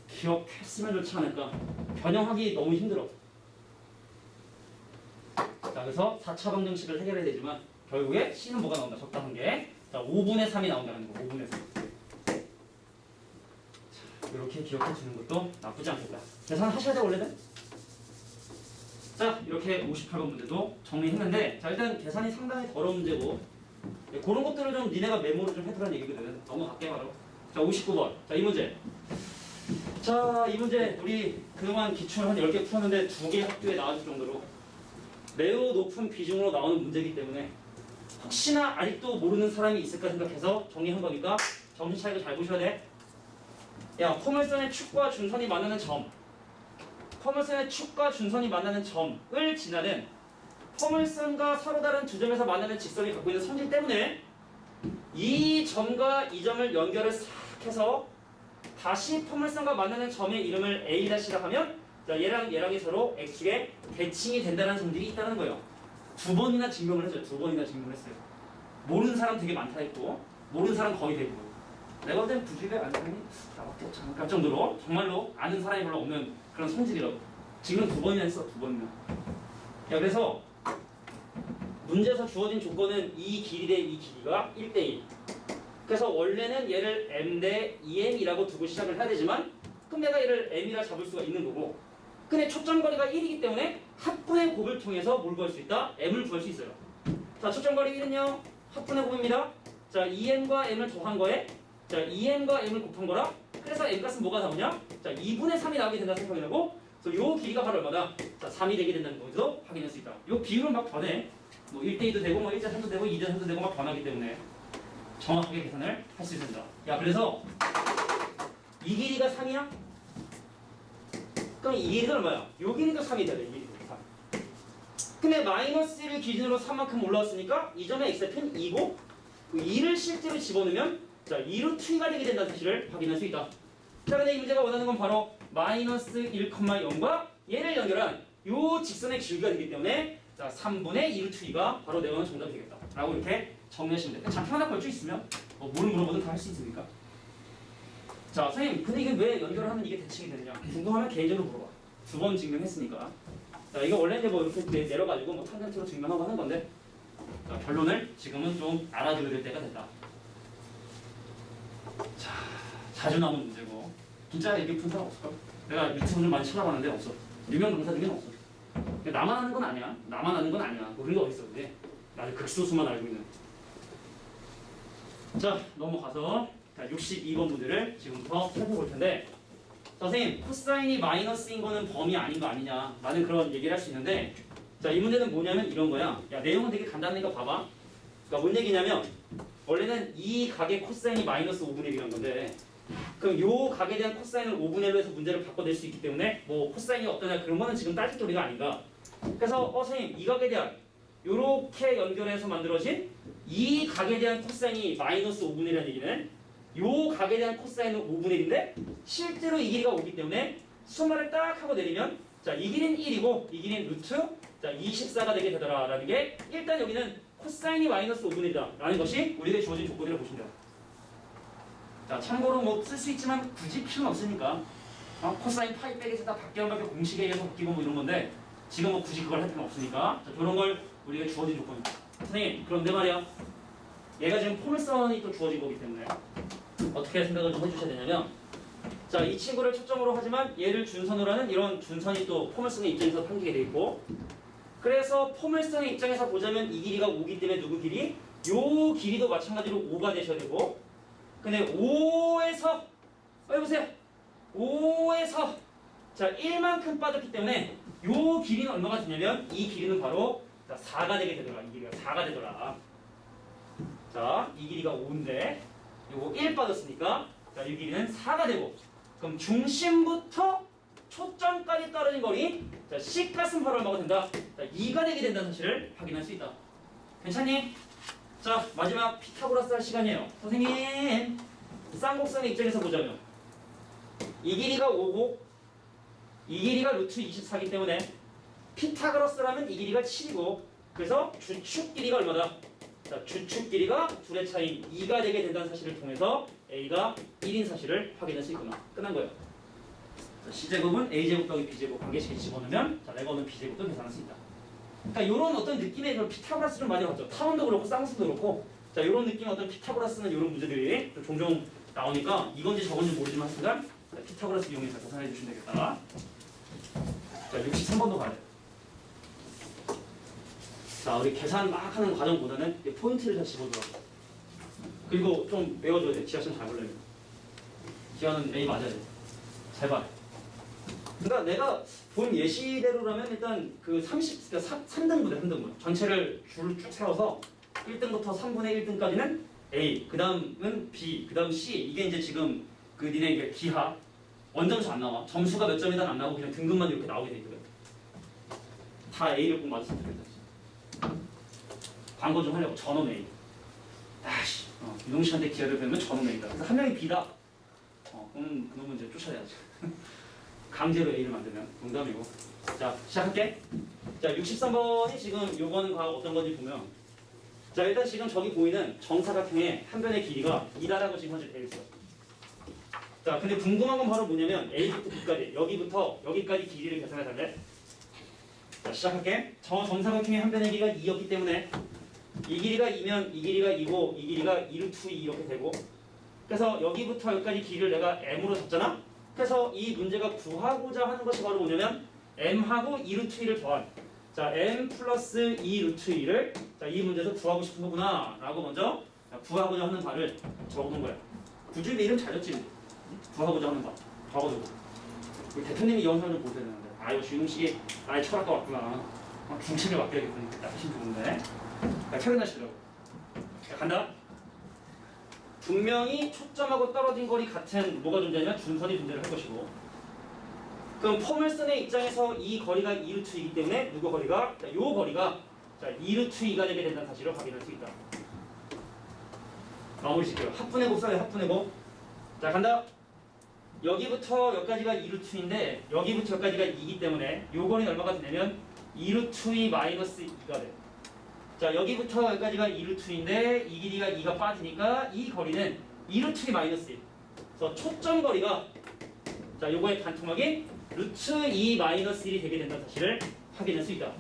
기억했으면 좋지 않을까? 변형하기 너무 힘들어. 자, 그래서 4차 방정식을 해결해야 되지만 결국에 c는 뭐가 나온다? 적당한 게 자 5분의 3이 나온다는 거. 5분의 3. 자, 이렇게 기억해 주는 것도 나쁘지 않겠다. 계산하셔야 돼 원래는. 자, 이렇게 58번 문제도 정리했는데 자 일단 계산이 상당히 더러운 문제고 그런 것들을 좀 니네가 메모를 좀 해두라는 얘기거든. 넘어갈게 바로. 자 59번. 자 이 문제. 자 이 문제 우리 그동안 기출 한 10개 풀었는데 2개 학교에 나왔을 정도로 매우 높은 비중으로 나오는 문제이기 때문에 혹시나 아직도 모르는 사람이 있을까 생각해서 정리한 거니까 정신 차리고 잘 보셔야 돼. 야, 포물선의 축과 준선이 만나는 점. 포물선의 축과 준선이 만나는 점을 지나는 포물선과 서로 다른 두 점에서 만나는 직선이 갖고 있는 성질 때문에 이 점과 이 점을 연결을 싹 해서 다시 포물선과 만나는 점의 이름을 A'라 하면 자, 얘랑이 서로 X축에 대칭이 된다는 성질이 있다는 거예요. 2번이나 증명을 했어요. 2번이나 증명을 했어요. 모르는 사람 되게 많다 했고 모르는 사람 거의 대부분. 내가 볼 때는 부주의가 아는 사람이 나밖에 없지 않을까 할 정도로 정말로 아는 사람이 별로 없는 그런 성질이라고. 지금 2번이나 했어. 2번이나. 야, 그래서 문제에서 주어진 조건은 이 길이 대 이 길이가 1대1. 그래서 원래는 얘를 m 대 2m이라고 두고 시작을 해야 되지만 그럼 내가 얘를 m이라 잡을 수가 있는 거고 근데 초점거리가 1이기 때문에 합분의 곱을 통해서 뭘 구할 수 있다? m을 구할 수 있어요. 자, 초점거리 1은요 합분의 곱입니다. 자, 2m과 m을 더한 거에 자 2m과 m을 곱한 거라 그래서 m 값은 뭐가 나오냐? 자 2분의 3이 나오게 된다 생각이 나고 그래서 요 길이가 바로 얼마다? 자 3이 되게 된다는 거기서 확인할 수 있다. 요 비율은 막 변해. 뭐 1대2도 되고 뭐 1대3도 되고 2대3도 되고 막 변하기 때문에 정확하게 계산을 할 수 있습니다. 야, 그래서 이 길이가 3이야? 그럼 이 길이가 얼마야? 요 길이도 3이 돼야 돼. 이 길이도 3. 근데 마이너스 1을 기준으로 3만큼 올라왔으니까 이 점의 x좌표는 2고 그 2를 실제로 집어넣으면 자 2루트 2가 되게 된다는 사실을 확인할 수 있다. 자, 근데 이 문제가 원하는 건 바로 마이너스 1,0과 얘를 연결한 요 직선의 길이가 되기 때문에 자 3분의 2루트 2가 바로 내 원하는 정답이 되겠다. 라고 이렇게 정리하시면 돼. 장표 하나 걸쳐 있으면 뭘 물어보든 다 할 수 있으니까. 자, 선생님, 근데 이게 왜 연결을 하면 이게 대칭이 되느냐? 궁금하면 개인적으로 물어봐. 2번 증명했으니까. 자, 이거 원래 이제 뭐 이렇게 내려가지고 뭐 탄젠트로 증명하고 하는 건데, 자, 결론을 지금은 좀 알아둬야 될 때가 됐다. 자, 자주 나오는 문제고, 진짜 이게 푼 사람 없을까? 내가 유튜브를 많이 찾아봤는데 없어. 유명 강사 중에는 없어. 나만 하는 건 아니야. 나만 하는 건 아니야. 그런 게 어딨어, 근데. 나를 극소수만 알고 있는. 자, 넘어가서 자 62번 문제를 지금부터 살펴볼 텐데 선생님, 코사인이 마이너스인 거는 범위 아닌 거 아니냐 라는 그런 얘기를 할 수 있는데 자, 이 문제는 뭐냐면 이런 거야. 야, 내용은 되게 간단하니까 봐봐. 그러니까 뭔 얘기냐면 원래는 이 각의 코사인이 마이너스 5분의 1이란 건데 그럼 요 각에 대한 코사인을 5분의 1로 해서 문제를 바꿔낼 수 있기 때문에 뭐 코사인이 어떠냐 그런 거는 지금 따질 도리가 아닌가. 그래서 선생님, 이 각에 대한 요렇게 연결해서 만들어진 이 각에 대한 코사인이 마이너스 5분의 1이라는 얘기는 요 각에 대한 코사인은 5분의 1인데 실제로 이 길이가 5기 때문에 수말을 딱 하고 내리면 자, 이 길이는 1이고 이 길이는 루트 자 24가 되게 되더라 라는 게 일단 여기는 코사인이 마이너스 5분의 1이다 라는 것이 우리에게 주어진 조건이라고 보시면 돼요. 자, 참고로 뭐 쓸 수 있지만 굳이 필요는 없으니까 코사인 파이 빼기에서 다 바뀌어밖에 공식에 의해서 바뀌고 뭐 이런 건데 지금 뭐 굳이 그걸 할 필요는 없으니까 자, 그런 걸 우리가 주어진 조건입니다. 선생님 그런데 말이야 얘가 지금 포물선이 또 주어진 거기 때문에 어떻게 생각을 좀 해주셔야 되냐면 자, 이 친구를 초점으로 하지만 얘를 준선으로 하는 이런 준선이 또 포물선의 입장에서 판기게 돼 있고 그래서 포물선의 입장에서 보자면 이 길이가 5기 때문에 누구 길이? 요 길이도 마찬가지로 5가 되셔야 되고 근데 5에서 보세요 5에서 자 1만큼 빠졌기 때문에 요 길이는 얼마가 되냐면 이 길이는 바로 자, 4가 되게 되더라 이 길이가 4가 되더라 자 이 길이가 5인데 요거 1 빠졌으니까 자, 이 길이는 4가 되고 그럼 중심부터 초점까지 떨어진 거리 자, C값은 바로 얼마가 된다? 자, 2가 되게 된다는 사실을 확인할 수 있다. 괜찮니? 자, 마지막 피타고라스 할 시간이에요. 선생님, 쌍곡선의 입장에서 보자면 이 길이가 5고 이 길이가 루트 24이기 때문에 피타고라스라면 이 길이가 7이고 그래서 주축 길이가 얼마다? 자, 주축 길이가 둘의 차이인 2가 되게 된다는 사실을 통해서 A가 1인 사실을 확인할 수 있구나. 끝난 거예요. 자, C제곱은 A제곱 더하기 B제곱 관계식에 집어넣으면 자, 레버는 B제곱도 계산할 수 있다. 그러니까 이런 어떤 느낌의 그런 피타고라스 좀 많이 봤죠. 타원도 그렇고 쌍수도 그렇고 자, 이런 느낌의 어떤 피타고라스는 이런 문제들이 좀 종종 나오니까 이건지 저건지 모르지만 순간 자, 피타고라스 이용해서 계산해 주시면 되겠다. 자, 63번도 가야 돼. 자, 우리 계산 막 하는 과정보다는 이 포인트를 다 집어넣어. 그리고 좀 외워줘야 돼. 지하 시험 잘 볼래요. 지하는 A 맞아야 돼. 잘 봐. 그러니까 내가 본 예시대로라면 일단 그 3등분에 3등분. 전체를 줄 쭉 세워서 1등부터 3분의 1등까지는 A, 그 다음은 B, 그 다음 C. 이게 이제 지금 그 니네 이게 기하. 원점수 안 나와. 점수가 몇 점이든 안 나오고 그냥 등급만 이렇게 나오게 돼 있거든. 다 A를 꼭 맞았으면 좋겠다. 광고 좀 하려고 전원 A. 아씨, 유동 씨한테 기회를 배우면 전원 A다. 그래서 한 명이 B다. 그럼 그놈은 이제 쫓아야지. 강제로 A를 만들면 농담이고. 자, 시작할게. 자, 63번이 지금 요거는 과학 어떤 건지 보면 자, 일단 지금 저기 보이는 정사각형의 한 변의 길이가 2다라고 지금 현재 되어 있어. 자, 근데 궁금한 건 바로 뭐냐면 A부터 B까지 여기부터 여기까지 길이를 계산해 달래. 자, 시작할게. 저 정사각형의 한 변의 길이가 2였기 때문에 이 길이가 2면 이 길이가 2고 이 길이가 2루트 2 이렇게 되고 그래서 여기부터 여기까지 길이를 내가 m으로 줬잖아. 그래서 이 문제가 구하고자 하는 것이 바로 뭐냐면 m하고 2루트 2를 더한 자 m 플러스 2루트 2를 자 이 문제에서 구하고 싶은 거구나 라고 먼저 구하고자 하는 바를 적어놓은 거야. 구주의 이름 잘 줬지. 구하고자 하는 바 적어두고 우리 대표님이 이 영상을 보셔야 되는데 아 이거 주인공식이 나의 철학과 왔구나. 중책을 맡겨야겠구나. 딱 하시면 좋은데 확인하시더라고. 간다. 분명히 초점하고 떨어진 거리 같은 뭐가 존재하냐면 준선이 존재를 할 것이고 그럼 포물선의 입장에서 이 거리가 2루트이기 때문에 누구 거리가? 자, 요 거리가 자 2루트2가 되게 된다는 사실을 확인할 수 있다. 마무리 짓게요. 합분의 곱사에 합분의 곱. 자 간다. 여기부터 여기까지가 2루트인데 여기부터 여기까지가 2이기 때문에 요 거리는 얼마가 되냐면 2루트2 마이너스 2가 돼. 자 여기부터 여기까지가 2루트인데 이 길이가 2가 빠지니까 이 거리는 2루트 2 마이너스 1. 그래서 초점 거리가 자 요거의 반토막이 루트 2 마이너스 1이 되게 된다는 사실을 확인할 수 있다.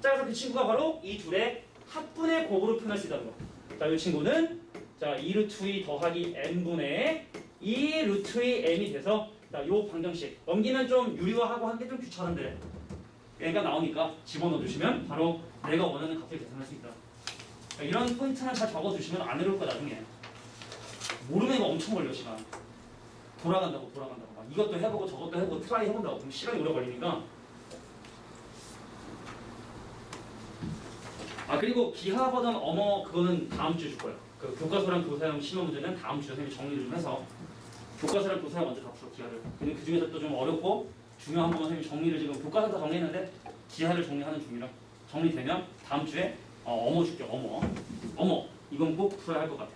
자 그래서 그 친구가 바로 이 둘의 합분의 곱으로 표현할 수 있다는 거. 자 이 친구는 자 2루트 2 더하기 n분의 2 루트 2 m이 돼서 자 요 방정식 넘기면 좀 유리화하고 하는 게 좀 귀찮은데 얘가 나오니까 집어넣어 주시면 바로 내가 원하는 값을 계산할 수 있다. 그러니까 이런 포인트는 잘 적어두시면 안 어려울 거야 나중에. 모르면 이거 엄청 걸려 시간. 돌아간다고 막 이것도 해보고 저것도 해보고 트라이 해본다고 그럼 시간이 오래 걸리니까. 아 그리고 기하 버전 어머 그거는 다음 주에 줄 거야. 그 교과서랑 교사형 시험 문제는 다음 주에 선생님이 정리를 좀 해서 교과서랑 교사형 먼저 다 풀어 기하를. 근데 그 중에서 또 좀 어렵고 중요한 부분 선생님이 정리를 지금 교과서 다 정리했는데 기하를 정리하는 중이라 정리되면 다음 주에 어머 줄게 어머 이건 꼭 풀어야 할 것 같아.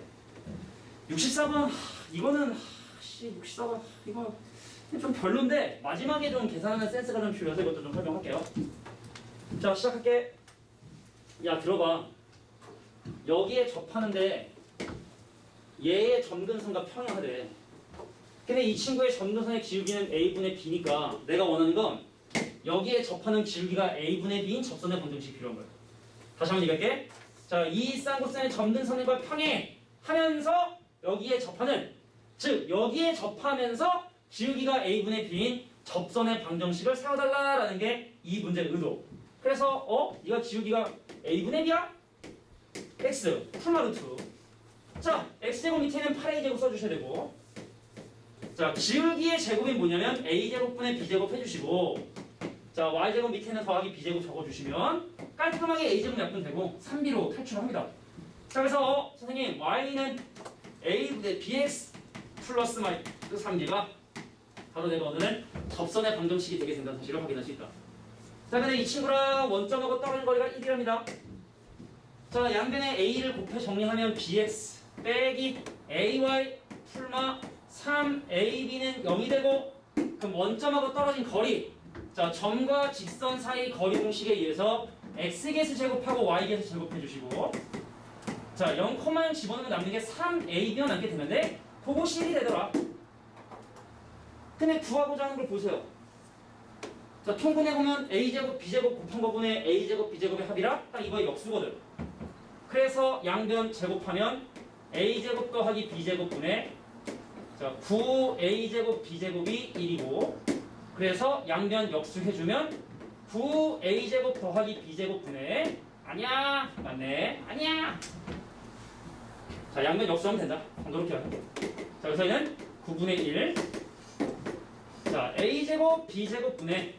64번 이거는 64번 이거 좀 별론데 마지막에 좀 계산하는 센스가 좀 필요해서 이것도 좀 설명할게요. 자 시작할게. 야 들어봐. 여기에 접하는데 얘의 점근선과 평행하래. 근데 이 친구의 점도선의 기울기는 a분의 b니까 내가 원하는 건 여기에 접하는 기울기가 a분의 b인 접선의 방정식이 필요한 거예요. 다시 한번 얘기할게. 자, 이 쌍곡선의 점등선과 평행하면서 여기에 접하는, 즉 여기에 접하면서 기울기가 a분의 b인 접선의 방정식을 세워달라라는 게 이 문제의 의도. 그래서 네가 기울기가 a분의 b야? x 풀마 루트. 자, x제곱 밑에는 8a제곱 써주셔야 되고, 자, 기울기의 제곱이 뭐냐면 a제곱분의 b제곱 해주시고, 자, y제곱 밑에는 더하기 b제곱 적어주시면 깔끔하게 a제곱 약분 되고 3b로 탈출합니다. 자, 그래서 선생님 y는 a분의 bx 플러스 마이너스 3b가 바로 내가 얻는 접선의 방정식이 되게 된다는 사실을 확인할 수 있다. 자, 근데 이 친구랑 원점하고 떨어진 거리가 1이랍니다. 자, 양변에 a를 곱해 정리하면 bx 빼기 ay 풀마 3ab는 0이 되고, 그럼 원점하고 떨어진 거리, 자, 점과 직선 사이 거리 공식에 의해서 x개수 제곱하고 y개수 제곱해 주시고, 자, 0,0 집어넣으면 남는 게 3ab만 남게 되는데 그것이 1이 되더라. 근데 구하고자 하는 걸 보세요. 자, 통분해보면 a제곱 b제곱 곱한 거분의 a제곱 b제곱의 합이라 딱 이거의 역수거든. 그래서 양변 제곱하면 a제곱 더하기 b제곱분의, 자, 9a제곱 b제곱이 1이고, 그래서 양변 역수해주면 9a제곱 더하기 b제곱분의, 아니야 맞네 아니야. 자, 양변 역수하면 된다. 그렇게 하면. 자, 그래서 얘는 9분의 1. 자, a제곱 b제곱분의,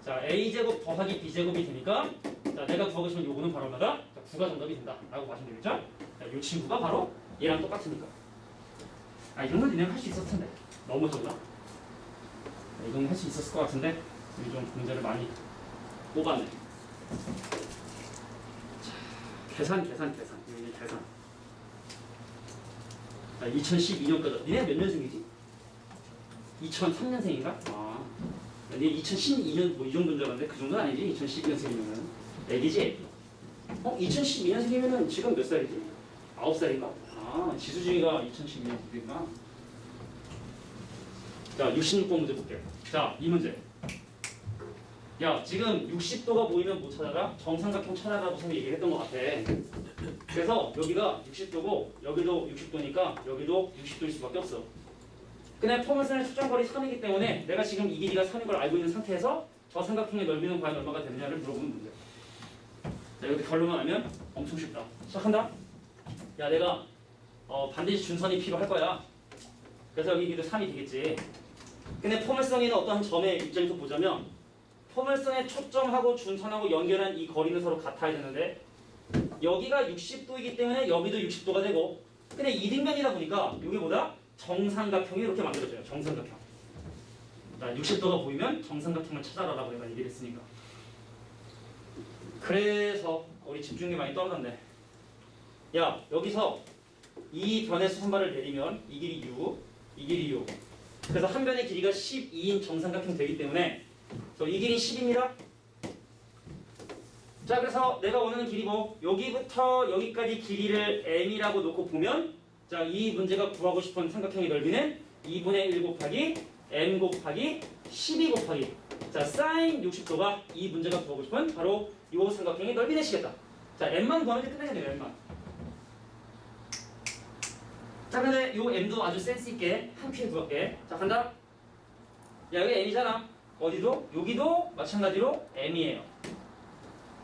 자, a제곱 더하기 b제곱이 되니까, 자, 내가 구하고 싶은 요거는 바로 얼마다? 자, 9가 정답이 된다 라고 보시면 되겠죠? 자, 이 친구가 바로 얘랑 똑같으니까. 이 정도는 니네는 할 수 있었을 텐데 너무 적나? 이 정도는 할 수 있었을 것 같은데 우리 좀 문제를 많이 뽑았네. 자, 계산 이게 계산. 2012년까지. 니네 몇 년생이지? 2003년생인가? 니네 2012년 뭐 이 정도인 줄 알았는데 그 정도는 아니지. 2012년생이면은 애기지 애기. 2012년생이면은 지금 몇 살이지? 9살인가? 지수중이가 2012년생이구나. 자, 66번 문제 볼게요. 자, 이 문제. 야, 지금 60도가 보이면 뭐 찾아라? 정삼각형 찾아라고 선생님이 얘기를 했던 것 같아. 그래서 여기가 60도고 여기도 60도니까 여기도 60도일 수밖에 없어. 근데 포물선의 측정거리 3이기 때문에 내가 지금 이 길이가 3인 걸 알고 있는 상태에서 저 삼각형의 넓이는 과연 얼마가 되느냐를 물어보는 문제. 자, 이렇게 결론만 알면 엄청 쉽다. 시작한다. 야, 내가 반드시 준선이 필요할 거야. 그래서 여기 길이도 3이 되겠지. 근데 포물선에는 어떠한 점의 입장에서 보자면 포물선의 초점하고 준선하고 연결한 이 거리는 서로 같아야 되는데 여기가 60도이기 때문에 여기도 60도가 되고, 근데 이등변이다 보니까 여기보다 정삼각형이 이렇게 만들어져요. 정삼각형. 자, 60도가 보이면 정삼각형을 찾아라라고 내가 얘기를 했으니까. 그래서 우리 집중력이 많이 떨어졌네. 야, 여기서 이 변의 수선발을 내리면 이 길이 6, 이 길이 6. 그래서 한 변의 길이가 12인 정삼각형 되기 때문에 이 길이 10입니다. 자, 그래서 내가 원하는 길이 뭐 여기부터 여기까지 길이를 m이라고 놓고 보면, 자, 이 문제가 구하고 싶은 삼각형의 넓이는 2분의 1 곱하기 m 곱하기 12 곱하기, 자, 사인 60도가 이 문제가 구하고 싶은 바로 이 삼각형의 넓이 되시겠다. 자, m만 구하면 이제 끝내야 돼요. m만. 자, 근데 요 m도 아주 센스 있게 한 큐에 구할게. 자, 간다. 야, 여기 m이잖아. 어디도? 여기도 마찬가지로 m이에요.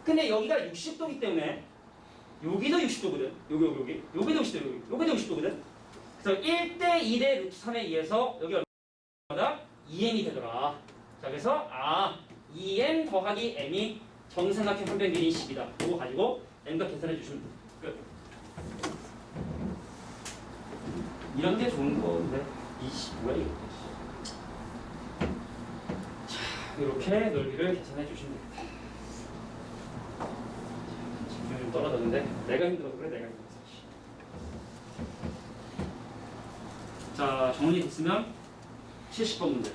근데 여기가 60도이기 때문에 여기도 60도거든. 여기도 60도, 여기도 60도거든. 그래서 1대 2대 루트 3에 의해서 여기 얼마다? 2m이 되더라. 자, 그래서 2m 더하기 m이 정삼각형 한 변 길이 10이다. 그거 가지고 m과 계산해 주시면 끝. 이런 게 좋은 건데 20뭐야 이거. 자, 이렇게 넓이를 계산해 주시면 됩니다. 집중이 좀 떨어졌는데 내가 힘들어서 그래. 내가 힘들어서. 자, 정리됐으면 70번 문제.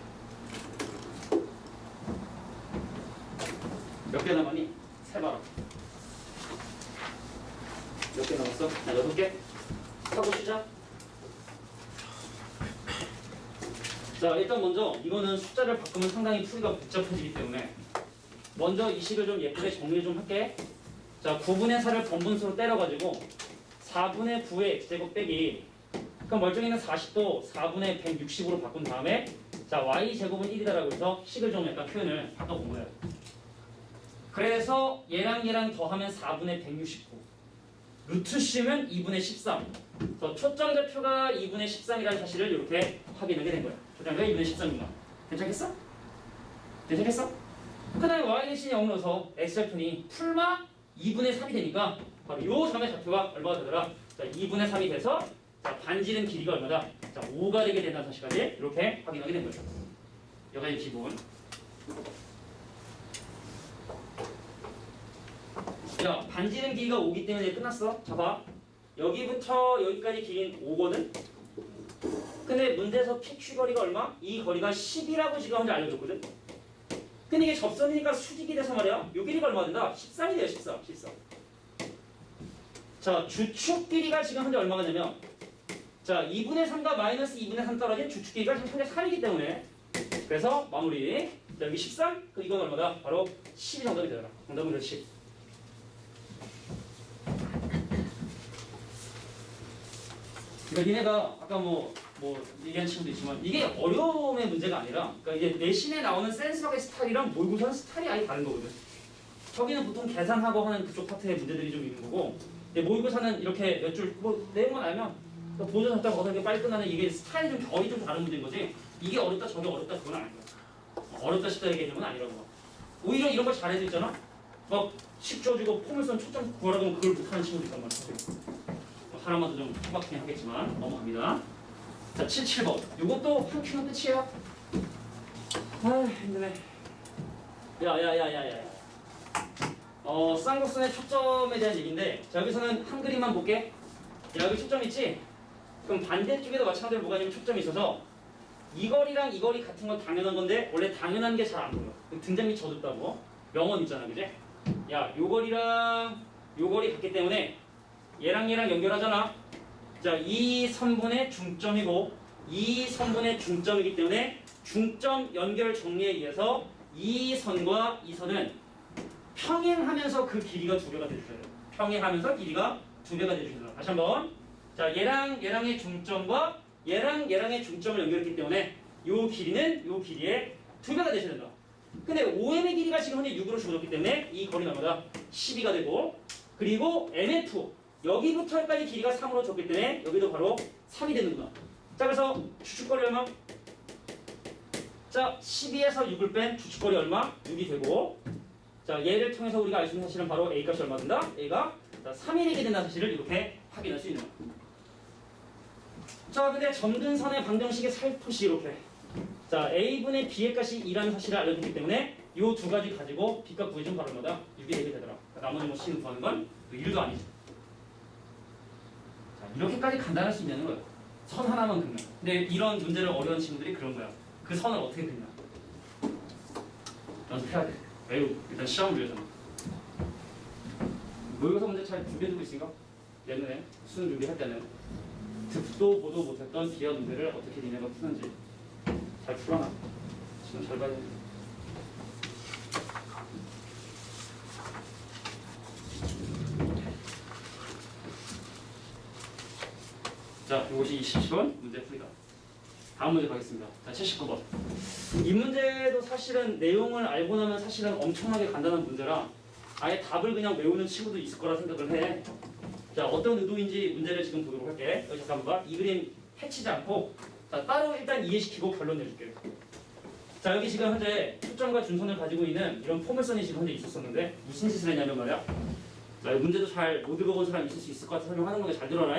몇 개 남았니? 세봐라. 몇 개 남았어? 6개? 하고 쉬자. 자, 일단 먼저 이거는 숫자를 바꾸면 상당히 풀이가 복잡해지기 때문에 먼저 이 식을 좀 예쁘게 정리 좀 할게. 자, 9분의 4를 번분수로 때려가지고 4분의 9의 x제곱 빼기, 그럼 멀쩡히는 40도 4분의 160으로 바꾼 다음에 자, y제곱은 1이다라고 해서 식을 좀 약간 표현을 바꿔본 거예요. 그래서 얘랑 얘랑 더하면 4분의 169, 루트 씌우면 2분의 13. 그래서 초점좌표가 2분의 13이라는 사실을 이렇게 확인하게 된 거예요. 초점좌표가 2분의 13이구나. 괜찮겠어? 괜찮겠어? 그 다음에 y 대신 0 넣어서 x좌표니 풀마 2분의 3이 되니까 바로 요 점의 좌표가 얼마가 되더라? 자, 2분의 3이 돼서 자, 반지름 길이가 얼마다? 자, 5가 되게 된다는 사실까지 이렇게 확인하게 된 거죠. 여기가 기본. 야, 반지름 길이가 5기 때문에 끝났어. 자, 봐. 여기부터 여기까지 길이는 5거든? 근데 문제에서 PQ 거리가 얼마? 이 거리가 10이라고 지금 혼자 알려줬거든? 근데 이게 접선이니까 수직이 돼서 말이야. 요 길이가 얼마 된다? 13이 돼요, 13. 자, 주축 길이가 지금 현재 얼마가 되냐면 자, 2분의 3과 마이너스 2분의 3 떨어진 주축 길이가 지금 현재 3이기 때문에 그래서 마무리. 자, 여기 13? 그 이건 얼마다? 바로 10이 정답이 되더라. 정답은 10. 그러니까 니네가 아까 뭐 얘기한 친구도 있지만 이게 어려움의 문제가 아니라 그러니까 이게 내신에 나오는 센스박의 스타일이랑 모의고사는 스타일이 아예 다른 거거든. 저기는 보통 계산하고 하는 그쪽 파트의 문제들이 좀 있는 거고 모의고사는 이렇게 몇 줄 뭐 내용만 알면 보조 잡다 거기서 빨리 끝나는 이게 스타일이 좀 거의 좀 다른 문제인 거지. 이게 어렵다 저게 어렵다 그건 아닌 거야. 어렵다 싶다 얘기하는 건 아니라고 봐. 오히려 이런 걸 잘해도 있잖아. 식 줘주고 포물선 초점 구하라고 하면 그걸 못하는 친구도 있단 말이야. 사람마다 좀 투박하긴 하겠지만 넘어갑니다. 자, 77번. 이것도 한 큐는 끝이에요. 아, 힘드네. 야야야야야. 쌍곡선의 초점에 대한 얘기인데 자, 여기서는 한 그림만 볼게. 야, 여기 초점 있지? 그럼 반대쪽에도 마찬가지로 뭐가 있냐면 초점이 있어서 이 거리랑 이 거리 같은 건 당연한 건데 원래 당연한 게 잘 안 보여. 등장 밑이 어둡다고. 명언 있잖아, 그지? 야, 요 거리랑 요 거리 같기 때문에 얘랑 얘랑 연결하잖아. 자, 이 선분의 중점이고 이 선분의 중점이기 때문에 중점 연결 정리에 의해서 이 선과 이 선은 평행하면서 그 길이가 2배가 돼주셔야 돼요. 평행하면서 길이가 2배가 돼주셔야 돼요. 다시 한번. 자, 얘랑 얘랑의 중점과 얘랑 얘랑의 중점을 연결했기 때문에 요 길이는 요 길이의 2배가 되셔야 된다. 근데 OM의 길이가 지금 현재 6으로 주어졌기 때문에 이 거리는 얼마다? 12가 되고 그리고 MF 여기부터 여기까지 길이가 3으로 줬기 때문에 여기도 바로 3이 되는구나. 자, 그래서 주축거리 얼마? 자, 12에서 6을 뺀 주축거리 얼마? 6이 되고 자, 얘를 통해서 우리가 알 수 있는 사실은 바로 A 값이 얼마 된다? A가 3이 되게 된다는 사실을 이렇게 확인할 수 있는 거야. 자, 근데 점근선의 방정식의 살포시 이렇게 자, A분의 B의 값이 2라는 사실을 알려주기 때문에 이 두 가지 가지고 B값 구해주면 바로 얼마다? 6이 되게 되더라. 그러니까 나머지 뭐 C는 구하는 건 1도 아니지. 이렇게까지 간단할 수 있는 거예요. 선 하나만 긋는. 근데 이런 문제를 어려운 친구들이 그런 거야. 그 선을 어떻게 긋냐. 연습해야 돼. 매우 일단 시험을 위해서는. 모의고사 문제 잘 준비해두고 있으니까 내년에 수능 준비할 때는 듣도 보도 못했던 기하 문제를 어떻게 니네가 푸는지 잘 풀어놔. 지금 잘 봐야 돼. 자, 이것이 27번 문제 풀이다. 다음 문제 가겠습니다. 자, 79번. 이 문제도 사실은 내용을 알고 나면 사실은 엄청나게 간단한 문제라 아예 답을 그냥 외우는 친구도 있을 거라 생각을 해. 자, 어떤 의도인지 문제를 지금 보도록 할게. 여기 잠깐만 봐. 이 그림 해치지 않고 자, 따로 일단 이해시키고 결론 내줄게. 자, 여기 지금 현재 초점과 준선을 가지고 있는 이런 포물선이 지금 현재 있었었는데 무슨 짓을 했냐면 말이야. 자, 이 문제도 잘 못 읽어본 사람 있을 수 있을 것 같아서 설명하는 건데 잘 들어라.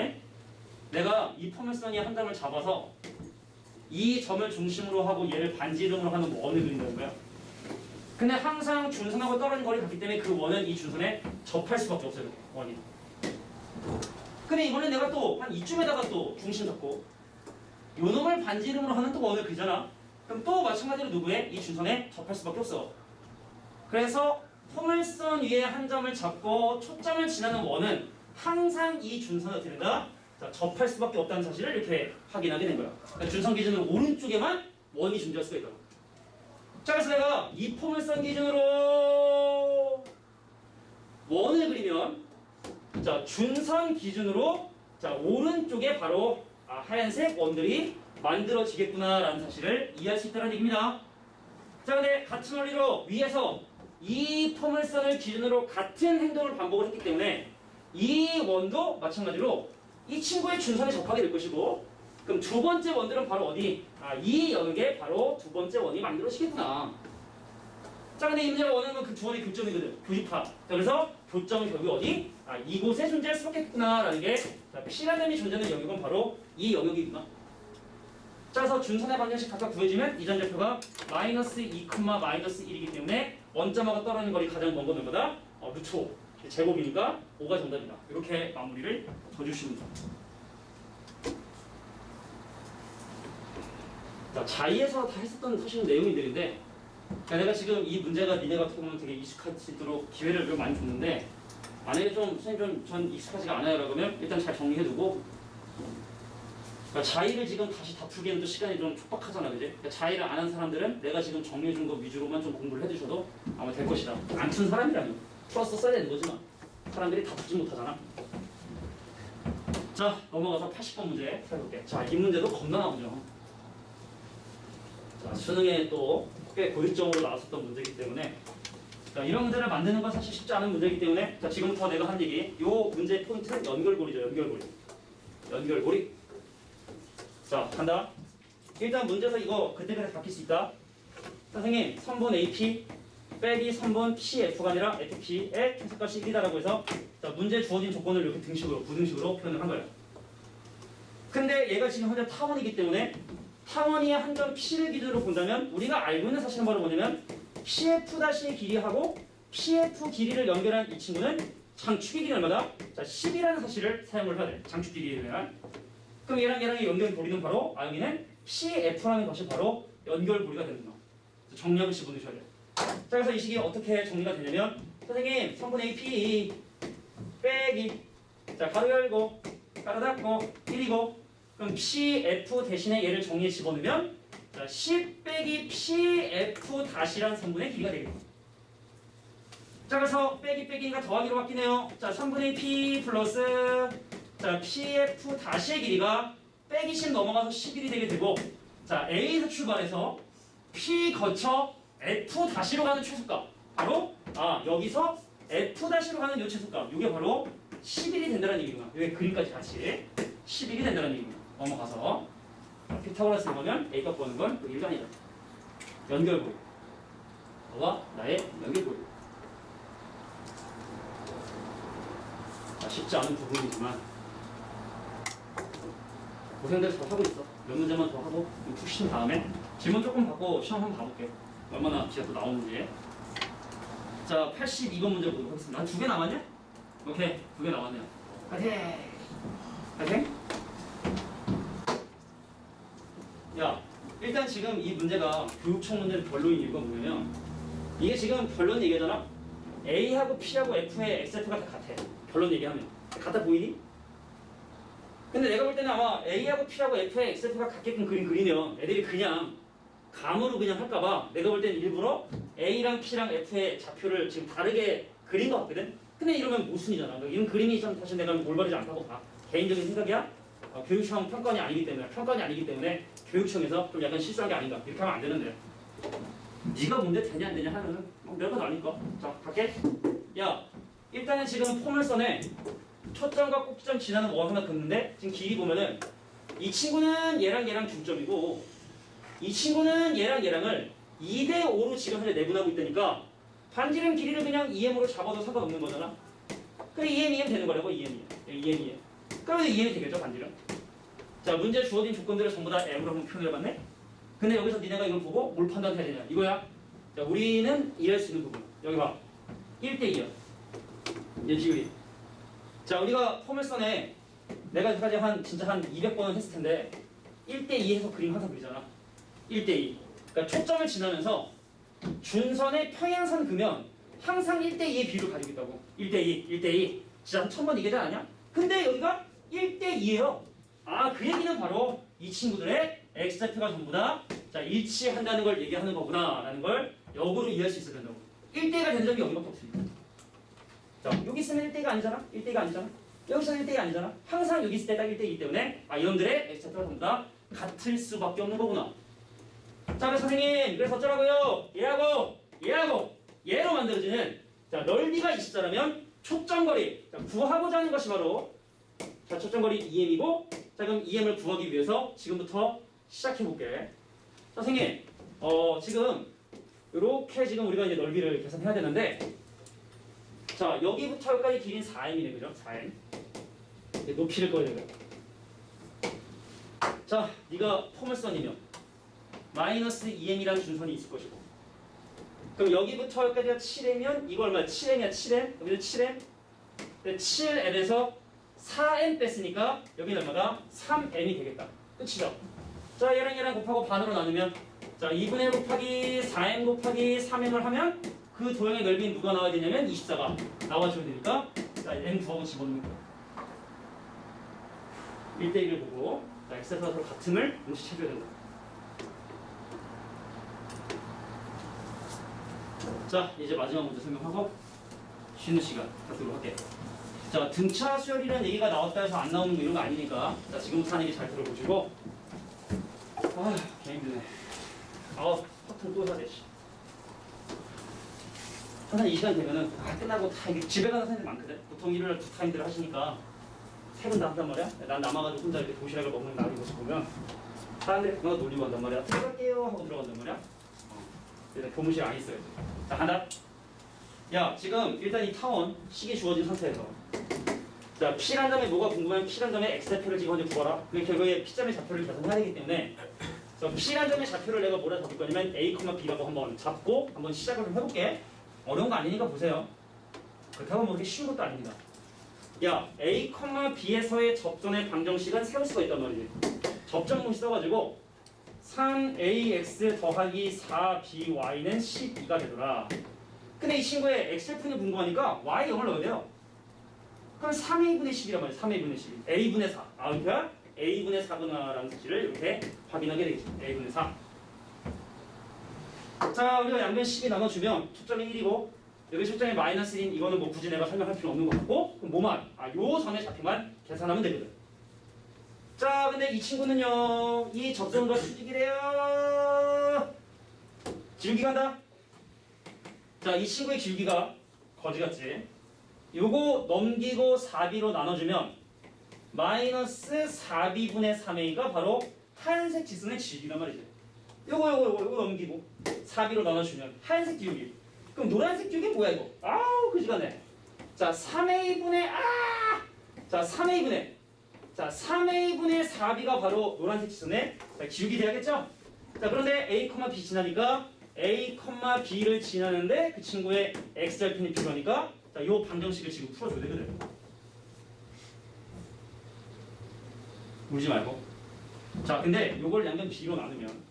내가 이 포물선이 한 점을 잡아서 이 점을 중심으로 하고 얘를 반지름으로 하는 원을 그린다는 거야. 근데 항상 준선하고 떨어진 거리 같기 때문에 그 원은 이 준선에 접할 수밖에 없어요. 원이. 근데 이번에 내가 또 한 이쯤에다가 또 중심 잡고 요 놈을 반지름으로 하는 또 원을 그리잖아. 그럼 또 마찬가지로 누구의? 이 준선에 접할 수밖에 없어. 그래서 포물선 위에 한 점을 잡고 초점을 지나는 원은 항상 이 준선을 어떻게 된다? 자, 접할 수밖에 없다는 사실을 이렇게 확인하게 된 거야. 그러니까 준선 기준으로 오른쪽에만 원이 존재할 수가 있다고. 자, 그래서 내가 이 포물선 기준으로 원을 그리면 자, 준선 기준으로 자, 오른쪽에 바로 하얀색 원들이 만들어지겠구나라는 사실을 이해할 수 있다는 얘기입니다. 자, 근데 같은 원리로 위에서 이 포물선을 기준으로 같은 행동을 반복을 했기 때문에 이 원도 마찬가지로 이 친구의 준선에 접하게 될 것이고, 그럼 두 번째 원들은 바로 어디? 이 영역에 바로 두 번째 원이 만들어지겠구나. 자, 근데 이 문제가 원하는 건 그 두 원의 교점이거든. 교집합. 자, 그래서 교점은 결국 어디? 이곳에 존재할 수밖에 없구나라는 게 P라는 점이 존재하는 영역은 바로 이 영역이구나. 자, 그래서 준선의 방정식 각각 구해지면 이 점좌표가 마이너스 2, 마이너스 1이기 때문에 원점하고 떨어지는 거리 가장 먼 건 얼마다? 루트 5. 제곱이니까 5가 정답이다. 이렇게 마무리를 져주시면 됩니다. 자, 자의에서 다 했었던 사실 내용들인데, 내가 지금 이 문제가 니네 같은 경우는 되게 익숙할 수 있도록 기회를 좀 많이 줬는데, 만약에 좀 선생님 전 익숙하지가 않아요 그러면 일단 잘 정리해두고, 그러니까 자의를 지금 다시 다 풀기에는 또 시간이 좀 촉박하잖아, 그지? 그러니까 자의를 안 한 사람들은 내가 지금 정리해준 거 위주로만 좀 공부를 해주셔도 아마 될 것이다. 안 푼 사람이라면 풀어서 써야 되는 거지만 사람들이 다 풀지 못하잖아. 자, 넘어가서 80번 문제 살펴볼게. 자, 이 문제도 겁나 나오죠. 자, 수능에 또 꽤 고득점으로 나왔었던 문제이기 때문에, 자, 이런 문제를 만드는 건 사실 쉽지 않은 문제이기 때문에, 자, 지금부터 내가 한 얘기, 요 문제의 포인트는 연결고리죠. 연결고리. 자, 간다. 일단 문제에서 이거 그때그때 바뀔 수 있다. 선생님, 선분 AP 빼기 선분 PF가 아니라 FP의 최소값이 1이다라고 해서, 자, 문제에 주어진 조건을 이렇게 등식으로, 부등식으로 표현을 한 거예요. 근데 얘가 지금 현재 타원이기 때문에 타원이 한 점 P를 기준으로 본다면 우리가 알고 있는 사실은 바로 뭐냐면 PF-의 길이하고 PF 길이를 연결한 이 친구는 장축의 길이 얼마다? 자, 10이라는 사실을 사용을 해야 돼. 장축 길이에 대한. 그럼 얘랑의 연결고리는 바로 여기는 PF라는 것이 바로 연결고리가 되는 거. 정리하고 집어넣으셔야 돼요. 자, 그래서 이 식이 어떻게 정리가 되냐면, 선생님, 성분 AP 빼기, 자, 가로 열고 가로 닫고 1이고, 그럼 PF 대신에 얘를 정리해 집어넣으면, 자, 10 빼기 PF 다시란 성분의 길이가 되겠다. 자, 그래서 빼기가 더하기로 바뀌네요. 자, 3분의 P 플러스, 자, PF 다시의 길이가 빼기 10 넘어가서 11이 되게 되고, 자, A에서 출발해서 P 거쳐 F 다시로 가는 최소값, 바로 여기서 F 다시로 가는 요 최소값, 이게 바로 11이 된다는 얘기구나. 여기 그림까지 같이 11이 된다는 얘기구나. 넘어가서 피타고라스를 보면 A값 보는 건 일반이다. 연결고리. 너와 나의 연결고리. 쉽지 않은 부분이지만 고생들 잘 하고 있어. 몇 문제만 더 하고 푹 쉰 다음에 질문 조금 받고 시험 한번 봐볼게. 얼마나 뒤에 또 나오는지. 자, 82번 문제 보도록 하겠습니다. 한 2개 남았냐? 오케이, 2개 남았네요. 파이팅! 야, 일단 지금 이 문제가 교육청 문제는 별로인 이유가 뭐냐면, 이게 지금 결론 얘기하잖아. A하고 P하고 F의 XF가 다 같아. 결론 얘기하면 같아 보이니? 근데 내가 볼 때는 아마 A하고 P하고 F의 XF가 같게끔 그리면 애들이 그냥 감으로 그냥 할까봐 내가 볼 때는 일부러 A랑 P랑 F의 좌표를 지금 다르게 그린 것 같거든? 근데 이러면 모순이잖아. 이런 그림이 좀 사실 내가 올바르지 않다고 봐. 개인적인 생각이야. 교육청 평가원이 아니기 때문에 교육청에서 좀 약간 실수한 게 아닌가. 이렇게 하면 안 되는데. 네가 뭔데 되냐 안 되냐 하면은 내가 나니까. 자, 갈게. 야, 일단은 지금 포물선에 초점과 꼭지점 지나는 원 하나 긋는데, 지금 길이 보면은 이 친구는 얘랑 중점이고, 이 친구는 얘랑을 2대 5로 지금 현재 내분하고 있다니까 반지름 길이를 그냥 EM으로 잡아도 상관없는 거잖아. 그래, EM 되는 거라고. EM. 그러면 EM이 되겠죠, 반지름. 자, 문제 주어진 조건들을 전부 다 M으로 한번 표현해봤네. 근데 여기서 니네가 이걸 보고 뭘 판단해야 되냐 이거야. 자, 우리는 이해할 수 있는 부분 여기 봐. 1대2야. 얘 비율이. 자, 우리가 포물선에 내가 여기까지 진짜 한 200번은 했을 텐데 1대2 해서 그림 항상 그리잖아. 1대2. 그러니까 초점을 지나면서 준선의 평행선 그면 항상 1대2의 비율을 가지고 있다고. 1대2. 진짜 한 1000번 얘기하지 않냐? 근데 여기가 1대2예요. 그 얘기는 바로 이 친구들의 x좌표가 전부 다 자, 일치한다는 걸 얘기하는 거구나라는 걸 역으로 이해할 수 있어야 된다고. 1대1가 되는 점이 여기밖에 없습니다. 자, 여기 있으면 1대1가 아니잖아? 1대1가 아니잖아? 여기서 1대1가 아니잖아? 항상 여기 있을 때 딱 1대2이기 때문에 이놈들의 x좌표가 전부 다 같을 수밖에 없는 거구나. 자, 그래서 선생님, 그래서 어쩌라고요? 얘하고 얘로 만들어지는 자, 넓이가 20자라면 초점거리 자, 구하고자 하는 것이 바로 자, 초점거리 2m이고 자, 그럼 2m을 구하기 위해서 지금부터 시작해볼게. 자, 선생님, 지금 이렇게 지금 우리가 이제 넓이를 계산해야 되는데 자, 여기부터 여기까지 길이는 4m이네, 그죠? 4m. 높이를 꺼야 되고요. 자, 네가 포물선이면 마이너스 2m이라는 준선이 있을 것이고 그럼 여기부터 여기까지가 7m면 이거 얼마야? 7m이야 7m 여기도 7m 7m에서 4m 뺐으니까 여기는 얼마다? 3m이 되겠다. 끝이죠? 자, 얘랑 곱하고 반으로 나누면 자 2분의 1 곱하기 4m 곱하기 3m을 하면 그 도형의 넓이는 누가 나와야 되냐면 24가 나와줘야 되니까 자 m 구하고 집어넣는 거야. 1대1을 보고 자 x좌표가 서로 같음을 눈치채줘야 된다. 자, 이제 마지막 문제 설명하고 쉬는 시간 갖도록 할게요. 자, 등차 수열이라는 얘기가 나왔다 해서 안 나오는 거 이런 거 아니니까 자, 지금부터 하는 얘기 잘 들어보시고 아휴, 개 힘드네. 커튼 또 사야 돼. 항상 이 시간 되면은 끝나고 다 이게 집에 가는 사람들 많거든. 보통 일요일 두 타임들 하시니까 퇴근 다 한단 말이야. 난 남아가지고 혼자 이렇게 도시락을 먹는 나를 모습 보면 사람들이 그만 놀리고 한단 말이야. 들어갈게요 하고 들어간단 말이야. 일단 교무실 안 있어요. 자, 간다. 야, 지금 일단 이 타원 식이 주어진 상태에서 자, P란 점에 뭐가 궁금하면 P란 점에 X좌표를 지금 먼저 구하라. 그게 결국에 P점의 좌표를 계산해야 되기 때문에 그래서 P란 점의 좌표를 내가 뭐라 잡을 거냐면 A, B라고 한번 잡고 한번 시작을 좀 해볼게. 어려운 거 아니니까 보세요. 그렇다고 뭐 그렇게 쉬운 것도 아닙니다. 야, A, B에서의 접전의 방정식은 세울 수가 있단 말이지. 접전문시 써가지고 3ax 더하기 4by는 12가 되더라. 근데 이 친구의 x좌표는 궁금하니까 y 0을 넣어야 돼요. 그럼 3a분의 10이란 말이에요. 3a분의 10. a분의 4. 그러니까 a분의 4구나라는 사실을 이렇게 확인하게 되겠죠. a분의 4. 자, 우리가 양변 10이 나눠주면 초점이 1이고 여기 초점이 마이너스 1인 이거는 뭐 굳이 내가 설명할 필요 없는 것 같고 그럼 뭐만? 요 전의 좌표만 계산하면 되거든. 자, 근데 이 친구는요, 이 접선과 수직이래요. 기울기 간다. 자, 이 친구의 기울기가 거지 같지? 요거 넘기고 4b로 나눠주면 마이너스 4b분의 3a가 바로 하얀색 지선의 기울기란 말이죠. 요거 넘기고 4b로 나눠주면 하얀색 기울기. 그럼 노란색 기울기 뭐야 이거? 아우, 그지같네. 자, 3a분의 자, 3a분의 4b가 바로 노란색 지선의 기울기 돼야겠죠? 자, 그런데 a, b 지나니까 a, b를 지나는데 그 친구의 x절편이 필요하니까 자, 요 방정식을 지금 풀어줘야 되거든. 울지 말고. 자, 근데 요걸 양변 b로 나누면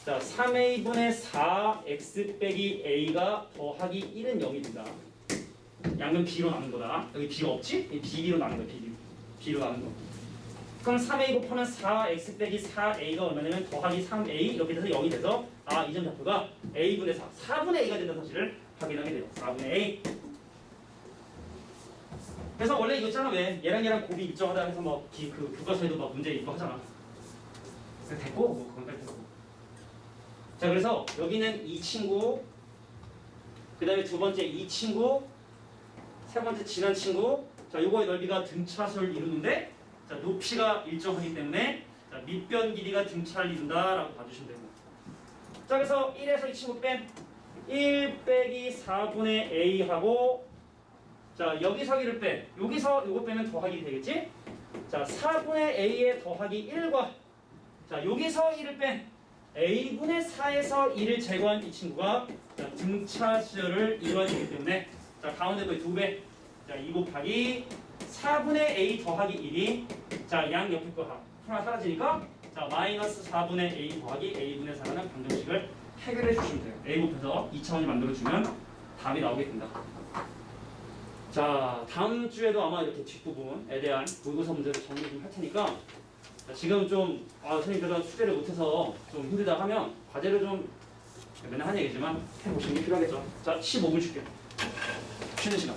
자, 3a분의 4x 빼기 a가 더하기 1은 0이 된다. 양변 b로 나눈 거다. 여기 b가 없지? b로 나눈 거야, b로 나눈 거. 그럼 3a 곱하면 4x 빼기 4a가 얼마냐면 더하기 3a 이렇게 돼서 0이 돼서 이 점 좌표가 a분의 4분의 a가 된다는 사실을 확인하게 돼요. 4분의 a. 그래서 원래 이거 있잖아. 왜 얘랑 곱이 일정하다 해서 뭐 그 교과서에도 막 문제 있고 하잖아. 그래서 됐고 뭐 그건 빨리 됐고. 자, 그래서 여기는 이 친구, 그 다음에 두 번째 이 친구, 세 번째 지난 친구. 자, 요거의 넓이가 등차수를 이루는데 자, 높이가 일정하기 때문에 자, 밑변 길이가 등차를 이룬다라고 봐주시면 됩니다. 자, 그래서 1에서 이 친구 뺀 1 빼기 4분의 a하고 자, 여기서 1을 뺀 여기서 요거 빼면 더하기 되겠지? 자, 4분의 a에 더하기 1과 자, 여기서 1을 뺀 a분의 4에서 1을 제거한 이 친구가 자, 등차수열을 이루어지기 때문에 자, 가운데 거의 2배 자, 2 곱하기 4분의 a 더하기 1이 자, 양 옆에 거 하나 사라지니까 자, 마이너스 4분의 a 더하기 a분의 4라는 방정식을 해결해 주시면 돼요. a 곱해서 2차원을 만들어주면 답이 나오게 된다. 자, 다음 주에도 아마 이렇게 뒷부분에 대한 모의고사 문제를 정리 좀 할 테니까 자, 지금 좀 선생님 제가 숙제를 못해서 좀 힘들다 하면 과제를 좀 맨날 하는 얘기지만 해보시는 게 필요하겠죠. 자, 15분 쉴게요. 쉬는 시간.